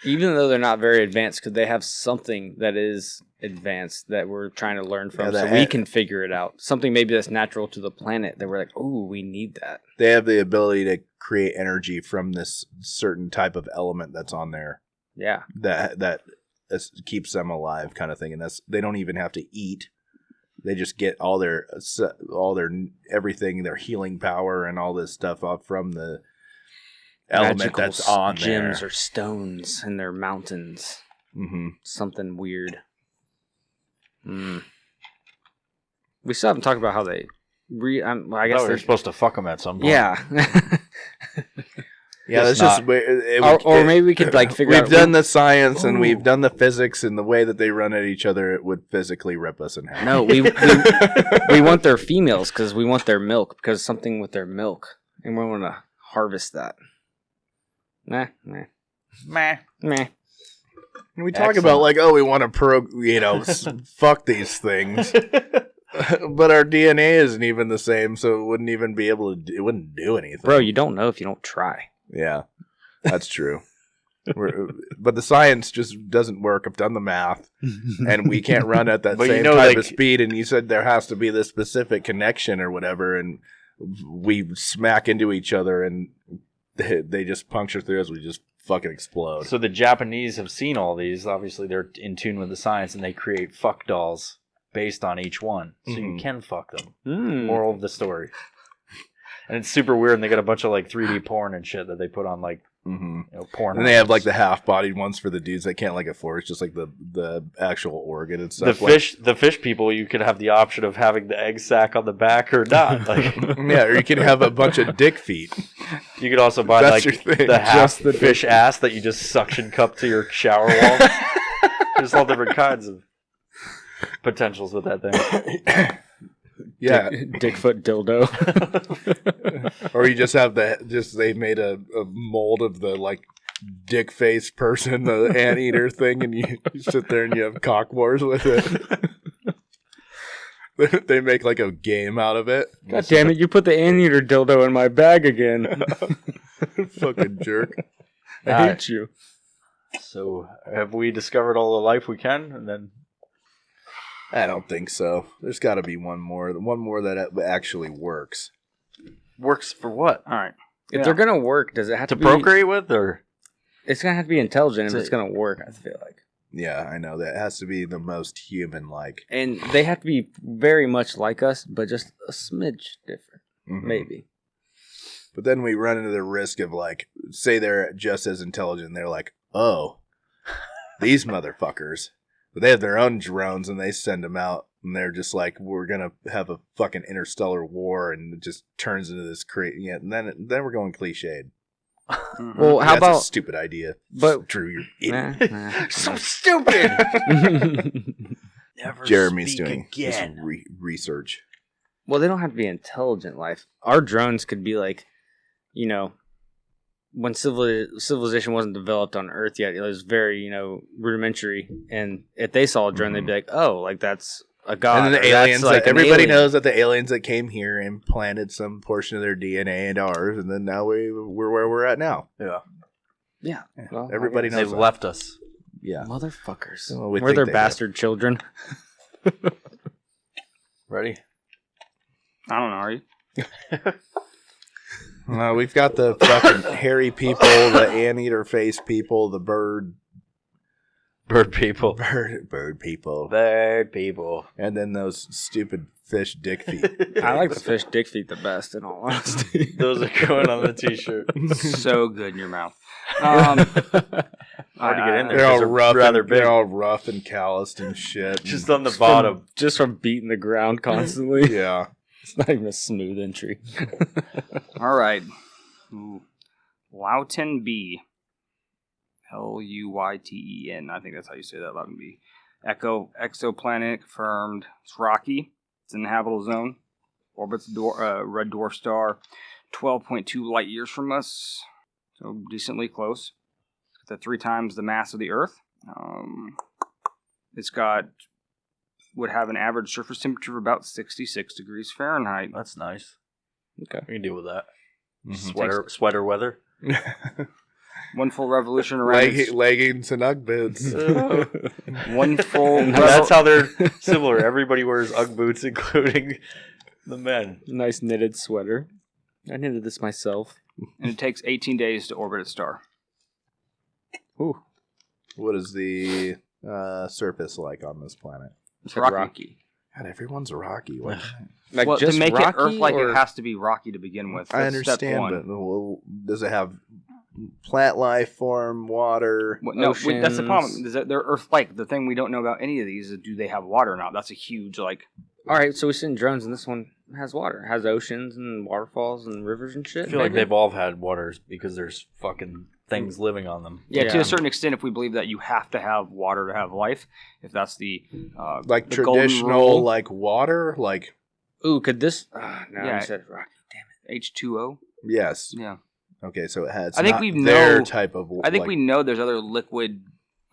Even though they're not very advanced, could they have something that is advanced that we're trying to learn from so we can figure it out? Something maybe that's natural to the planet that we're like, oh, we need that. they have the ability to create energy from this certain type of element that's on there Yeah. that keeps them alive, kind of thing. And that's they don't even have to eat. They just get all their everything, their healing power and all this stuff off from the element Magical that's on gems there. or stones in their mountains. Mm-hmm. Something weird. We still haven't talked about how they. I guess they're supposed to fuck them at some point. Yeah. Yeah, It's that's just or maybe we could like figure out. We've done the science and we've done the physics, and the way that they run at each other, it would physically rip us in half. No, we want their females because we want their milk because something with their milk, and we want to harvest that. Meh. We talk about like, oh, we want to fuck these things, but our DNA isn't even the same, so it wouldn't even be able to. It wouldn't do anything, Bro, you don't know if you don't try. Yeah, that's true. But the science just doesn't work. I've done the math, and we can't run at that same type of speed. And you said there has to be this specific connection or whatever, and we smack into each other, and they just puncture through us. We just fucking explode. So the Japanese have seen all these. Obviously, they're in tune with the science, and they create fuck dolls based on each one, so you can fuck them. Moral of the story. And it's super weird, and they got a bunch of like 3D porn and shit that they put on like porn. And they have like the half-bodied ones for the dudes that can't like afford. It's just like the actual organ and stuff. The fish people, you could have the option of having the egg sac on the back or not. Like, yeah, or you can have a bunch of dick feet. You could also buy That's like your thing. the half Just the fish ass that you just suction cup to your shower wall. There's all different kinds of potentials with that thing. Yeah, Dickfoot dildo. or you just have they made a mold of the like dick face person, the anteater thing, and you sit there and you have cock wars with it. They make like a game out of it. God damn it! You put the anteater dildo in my bag again. Fucking jerk. I hate you. So have we discovered all the life we can? And then I don't think so. There's got to be one more that actually works. works for what? All right. If they're gonna work, does it have to be procreate with, or It's gonna have to be intelligent if it's gonna work. I feel like, Yeah, I know that has to be the most human-like. and they have to be very much like us, but just a smidge different, Mhm. maybe. But then we run into the risk of like, say they're just as intelligent. They're like, oh, these motherfuckers. But they have their own drones and they send them out. And they're just like, we're going to have a fucking interstellar war. And it just turns into this crazy. Yeah, and then we're going cliched. Well, how That's a about stupid idea. but- Drew, you're idiot. so stupid? Never Jeremy's speak doing again. his research. Well, they don't have to be intelligent life. Our drones could be like, you know, when civilization wasn't developed on Earth yet, it was very, you know, rudimentary. And if they saw a drone, they'd be like, oh, like that's a god. And then the or that's aliens, like an everybody alien. knows that the aliens that came here implanted some portion of their DNA into ours. And then now we're where we're at now. Yeah. Well, Everybody knows They've that. left us. Yeah. Motherfuckers. Well, we We're think their they bastard children. Ready? I don't know. Are you? We've got the fucking hairy people, the anteater face people, the bird Bird people. people, Bird people. and then those stupid fish dick feet. I like the fish dick feet the best, in all honesty. Those are going on the t-shirt. So good in your mouth. Hard to get in there. They're all 'cause they're rough, rather and, big. they're all rough and calloused and shit. Just on the bottom. Just from beating the ground constantly. Yeah. It's not even a smooth entry. All right. Louten B. Luyten. I think that's how you say that. Louten B. Exoplanet confirmed. It's rocky. It's in the habitable zone. Orbits red dwarf star. 12.2 light years from us. So decently close. It's at 3 times the mass of the Earth. Would have an average surface temperature of about 66 degrees Fahrenheit. That's nice. Okay. We can deal with that. Mhm. Sweater weather. One full revolution around its... Leggings and Ugg boots. One full... That's how they're similar. Everybody wears Ugg boots, including the men. Nice knitted sweater. I knitted this myself. And it takes 18 days to orbit its star. Ooh. What is the surface like on this planet? It's Like rocky. God, everyone's rocky. What? Like Well, just to make rocky, it Earth-like, or... it has to be rocky to begin with. I That's step understand, one. but well, does it have plant life form, water? No, that's the oceans? problem. Is that they're Earth-like. The thing we don't know about any of these is do they have water or not. That's a huge, like... All right, so we send drones, and this one has water. It has oceans and waterfalls and rivers and shit. I feel like maybe? they've all had waters because there's fucking things living on them. Yeah, to Yeah. a certain extent, if we believe that you have to have water to have life, if that's the Like the golden traditional, rule, like water, like Ooh, could this... no, Yeah. you said rocky. Damn H2O. yes. Yeah, Okay, so it has. I think not we their know- type of. I think like, we know there's other liquid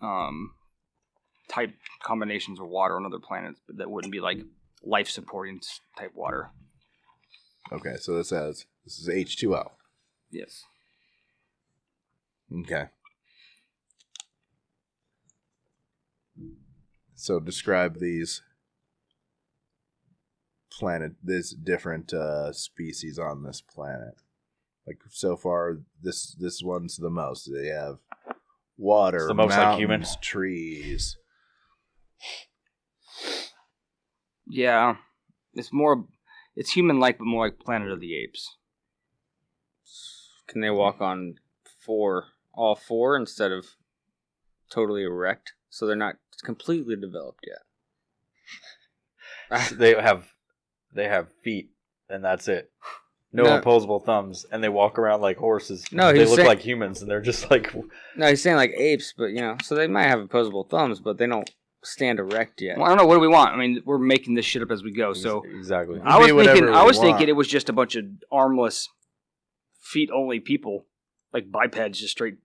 type combinations of water on other planets, but that wouldn't be like life supporting type water. Okay, so this is H2O. Yes. Okay. So describe these different species on this planet. Like so far, this one's the most. They have water, It's the most like human. mountains, trees. Yeah, it's human-like, but more like Planet of the Apes. Can they walk on all four instead of totally erect? So they're not completely developed yet. They have feet, and that's it. No No. opposable thumbs, and they walk around like horses. No, They he's look saying- like humans, and they're just like No, he's saying like apes, but so they might have opposable thumbs, but they don't stand erect yet. Well, I don't know. What do we want? I mean, we're making this shit up as we go. So exactly. I was be whatever thinking, we want. it was just a bunch of armless, feet-only people, like bipeds, just straight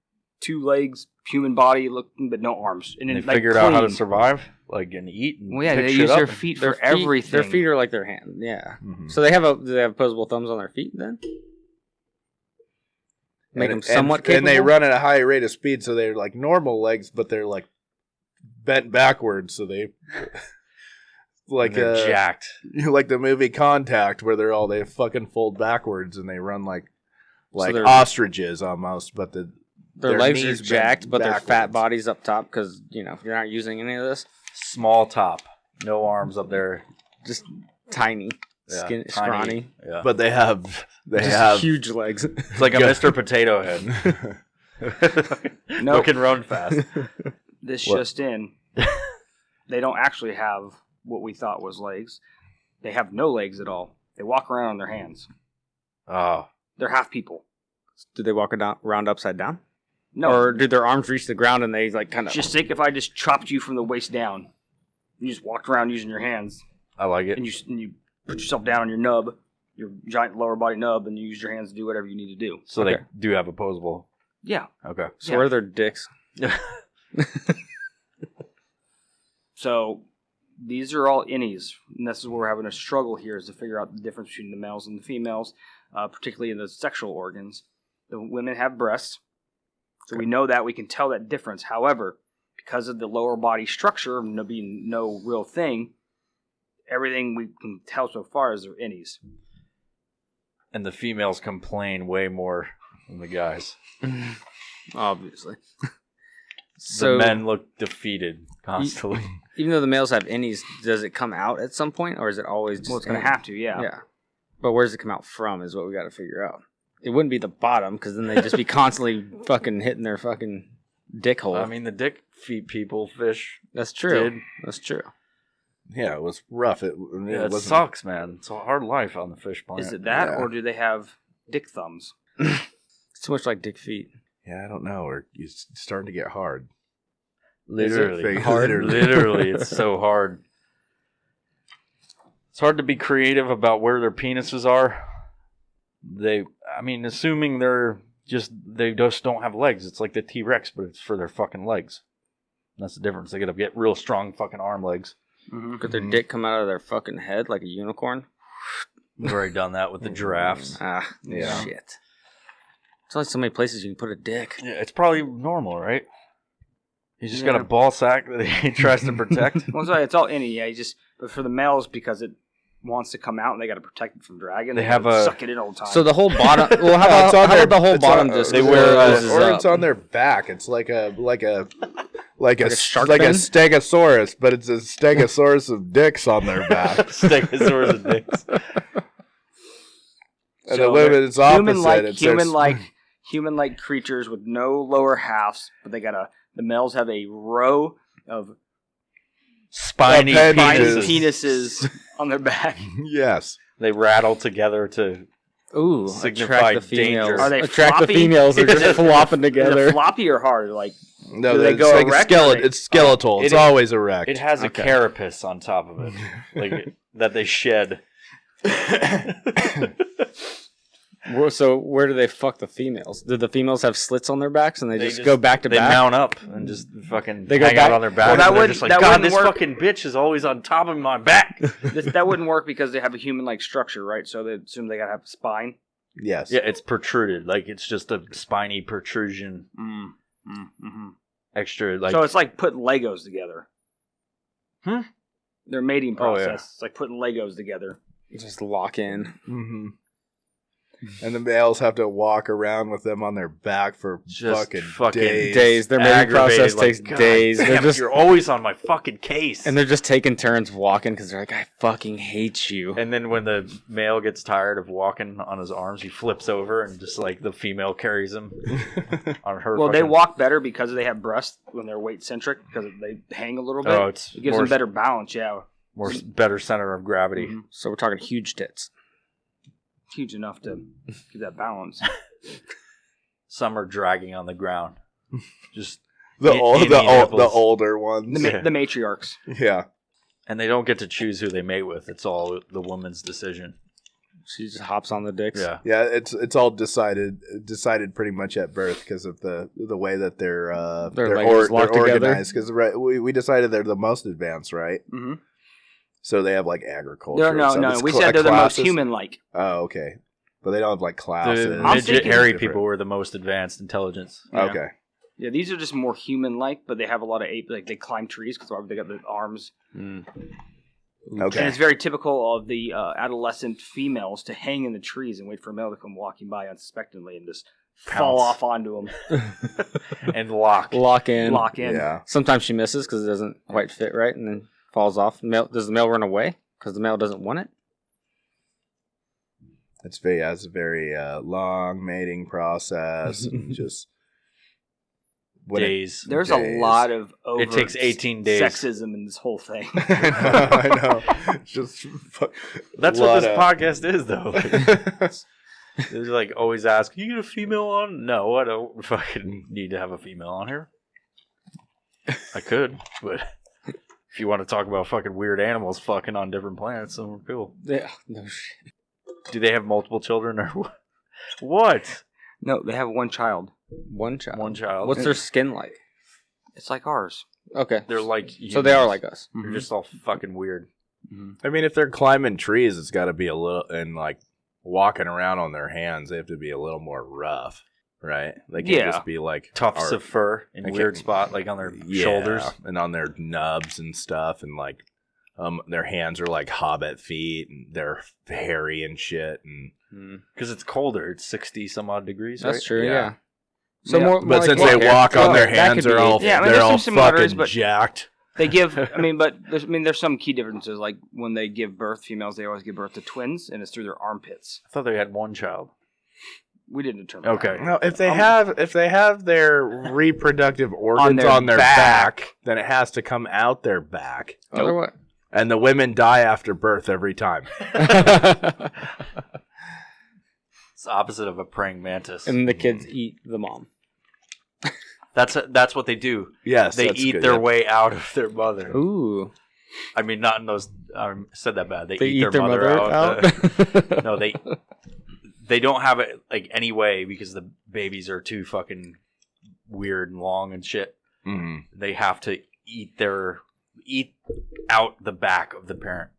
2 legs, human body, looking but no arms, and They then like, figured out how to clean. survive, like and eat. And Well, yeah, pick they shit use up. their feet for feet, everything. Their feet are like their hand. Yeah. Mhm. So do they have opposable thumbs on their feet then? Make them somewhat capable. And they run at a high rate of speed, so they're like normal legs, but they're like bent backwards, so they like And they're jacked. like the movie Contact, where they fucking fold backwards and they run like they're- ostriches almost, but Their legs are knees bent jacked, but their fat backwards. bodies up top because you're not using any of this. Small top, no arms up there. Just tiny, Yeah, skin, tiny. scrawny, Yeah, But they have just huge legs. it's like a Mr. Potato Head. No. Looking run fast. This What? just in, they don't actually have what we thought was legs. They have no legs at all. They walk around on their hands. Oh, They're half people. Do they walk around upside down? No, Or do their arms reach the ground and they like kind of? just think if I just chopped you from the waist down, you just walked around using your hands, I like it. and you put yourself down on your nub, your giant lower body nub, and you use your hands to do whatever you need to do. So Okay. they do have opposable. Yeah. Okay. So Yeah. where are their dicks? So these are all innies, and this is where we're having a struggle here, is to figure out the difference between the males and the females, particularly in the sexual organs. The women have breasts, so we know that, we can tell that difference. However, because of the lower body structure being no real thing, everything we can tell so far is they're innies. And the females complain way more than the guys. Obviously. So the men look defeated constantly. even though the males have innies, does it come out at some point, or is it always just? Well, it's going to have to, yeah. Yeah. But where does it come out from? Is what we got to figure out. It wouldn't be the bottom because then they'd just be constantly fucking hitting their fucking dick hole. I mean, the dick feet people fish. That's true. Did. That's true. Yeah, it was rough. It wasn't- sucks, man. It's a hard life on the fish planet. Is it that, Yeah. or do they have dick thumbs? It's too much like dick feet. Yeah, I don't know. Or it's starting to get hard. Literally. Hard. Literally, it's so hard. It's hard to be creative about where their penises are. Assuming they just don't have legs. It's like the T-Rex, but it's for their fucking legs. That's the difference. They gotta get real strong fucking arm legs. Mm-hmm. Could their dick come out of their fucking head like a unicorn? We've already done that with the giraffes. Ah, Yeah. shit. There's only so many places you can put a dick. Yeah, it's probably normal, right? He's just got Yeah. a ball sack that he tries to protect. Well, it's all any, yeah. But for the males, because it wants to come out and they got to protect it from dragging, They they have gotta a- suck it in all the time. So the whole bottom. Well, how No, about, it's on how their- about the whole it's bottom on- just they closes or up? it's on their back. It's like a shark like a fin? stegosaurus, but it's a stegosaurus of dicks on their back. Stegosaurus and dicks. And So the women, it's opposite. human-like creatures with no lower halves, but the males have a row of Spiny Appendages. penises on their back. Yes. They rattle together to Ooh, Signify attract the females. danger. Are they attract floppy? the females? They're Is just it- flopping Is together. it floppy or hard? Like No, Do they it's go like erect a or skeleton. they- It's skeletal. It's it- always erect. It has Okay. a carapace on top of it, like that they shed. So where do they fuck the females? Do the females have slits on their backs and they just go back to They back? mount up and just fucking They go hang back- out on their back. Well, that and they're wouldn't- just like, that God, wouldn't this work." fucking bitch is always on top of my back. that wouldn't work because they have a human-like structure, right? So they assume they gotta have a spine. Yes. Yeah, it's protruded. Like it's just a spiny protrusion. Mm-hmm. Extra, like So it's like putting Legos together. Hmm? Their mating Oh, process. yeah. It's like putting Legos together. Just lock in. hmm And the males have to walk around with them on their back for Just fucking fucking days. Days. Their mating aggravated, process like, takes God days. damn, They're just you're always on my fucking case. and they're just taking turns walking because they're like, I fucking hate you. And then when the male gets tired of walking on his arms, he flips over and just like the female carries him on her. Well, they fucking- walk better because they have breasts when they're weight centric because they hang a little bit. Oh, it's it gives more, them better balance. Yeah, better center of gravity. Mhm. So we're talking huge tits. huge enough to keep that balance. Some are dragging on the ground. Just the In- old, the, Indian old, the nipples. older ones. The matriarchs. Yeah. and they don't get to choose who they mate with. It's all the woman's decision. She just hops on the dicks. Yeah. Yeah, it's all decided pretty much at birth because of the way that they're legs locked together. organized. Because we decided they're the most advanced, right? Mm-hmm. So they have like agriculture. No, and no, stuff. no. It's We said they're the most classes. human-like. Oh, okay. But they don't have like classes. The I'm midget thinking hairy different. people were the most advanced intelligence. Yeah. Okay. Yeah, these are just more human-like, but they have a lot of ape. Like they climb trees because they got the arms. Mm. Okay. And it's very typical of the adolescent females to hang in the trees and wait for a male to come walking by unsuspectingly and just fall Pounce. off onto them, And lock. Lock in. lock in. Yeah. Sometimes she misses because it doesn't quite fit right and then falls off. Does the male run away because the male doesn't want it? It's a very long mating process and just Days. There's Days. a lot of over It takes 18 days. sexism in this whole thing. I know. Just That's lot what this of- podcast is, though. There's like always ask, you get a female on? No, I don't fucking need to have a female on here. I could, but if you want to talk about fucking weird animals fucking on different planets, then we're cool. Yeah. No shit. Do they have multiple children or what? What? No, they have one child. One child. One child. What's their skin like? It's like ours. Okay. They're like So they are humans. like us. They're just all fucking weird. I mean, if they're climbing trees, it's got to be a little, and like walking around on their hands, they have to be a little more rough, right? They can't Yeah. just be like Tufts of fur in Okay. weird spot, like on their shoulders. and on their nubs and stuff, and like their hands are like hobbit feet, and they're hairy and shit, and Because it's colder. It's 60 some odd degrees, That's right? true, Yeah. yeah. So Yeah. more But like since one they walk character. on their That hands, could they're be- all Yeah, I mean, they're there's all some similarities, fucking but- jacked. They give, but there's some key differences. Like when they give birth, females, they always give birth to twins, and it's through their armpits. I thought they had one child. We didn't determine. Okay. No, if they have their reproductive organs their on their back. back, then it has to come out their back. Otherwise, And the women die after birth every time. It's the opposite of a praying mantis. and the kids eat the mom. That's what they do. Yes, They that's eat good, their yeah. way out of their mother. Ooh, I mean, not in those. I said that bad. They they eat their mother out. out? No, they don't have it like any way because the babies are too fucking weird and long and shit. Mhm. They have to eat out the back of the parent.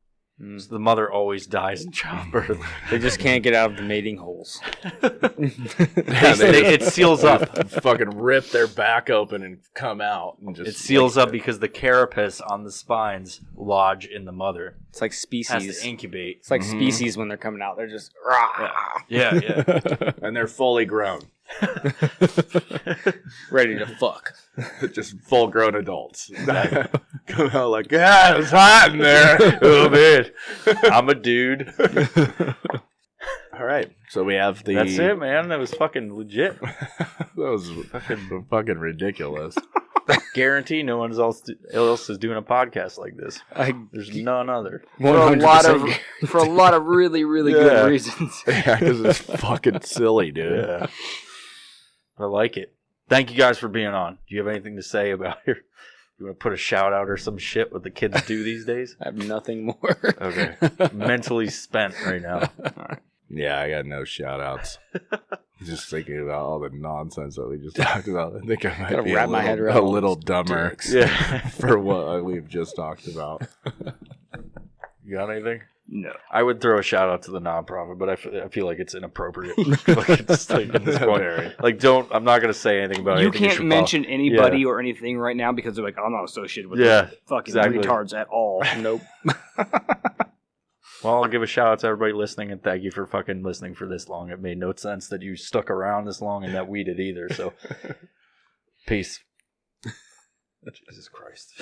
Mm. So the mother always dies in childbirth. They just can't get out of the mating holes. It seals up. Fucking rip their back open and come out. And just It seals up because the carapace on the spines lodge in the mother. It's like Has species. to incubate. It's like Mhm. species when they're coming out. They're just rah, Yeah. And they're fully grown. ready to fuck. Just full grown adults. Come out like, yeah, it's hot in there a little bit. I'm a dude. All right. So we have the. That's it, man. That was fucking legit. That was fucking ridiculous. Guarantee no one else is doing a podcast like this. There's none other. For a lot of really, really Yeah. good reasons. Yeah, because it's fucking silly, dude. Yeah. I like it. Thank you guys for being on. Do you have anything to say about your... You want to put a shout out or some shit what the kids do these days? I have nothing more. Okay. Mentally spent right now. Yeah, I got no shout outs. Just thinking about all the nonsense that we just talked about. I think I might Gotta be wrap my head around a all little these dumber dicks. Yeah. for what we've just talked about. You got anything? No. I would throw a shout out to the nonprofit, but I feel like it's inappropriate. Like, it's like at this point. Very. Like, I'm not going to say anything about You anything. can't should mention anybody Yeah. or anything right now because they're like, I'm not associated with Yeah, those fucking exactly. retards at all. Nope. Well, I'll give a shout out to everybody listening and thank you for fucking listening for this long. It made no sense that you stuck around this long and that we did either. So, peace. Jesus Christ.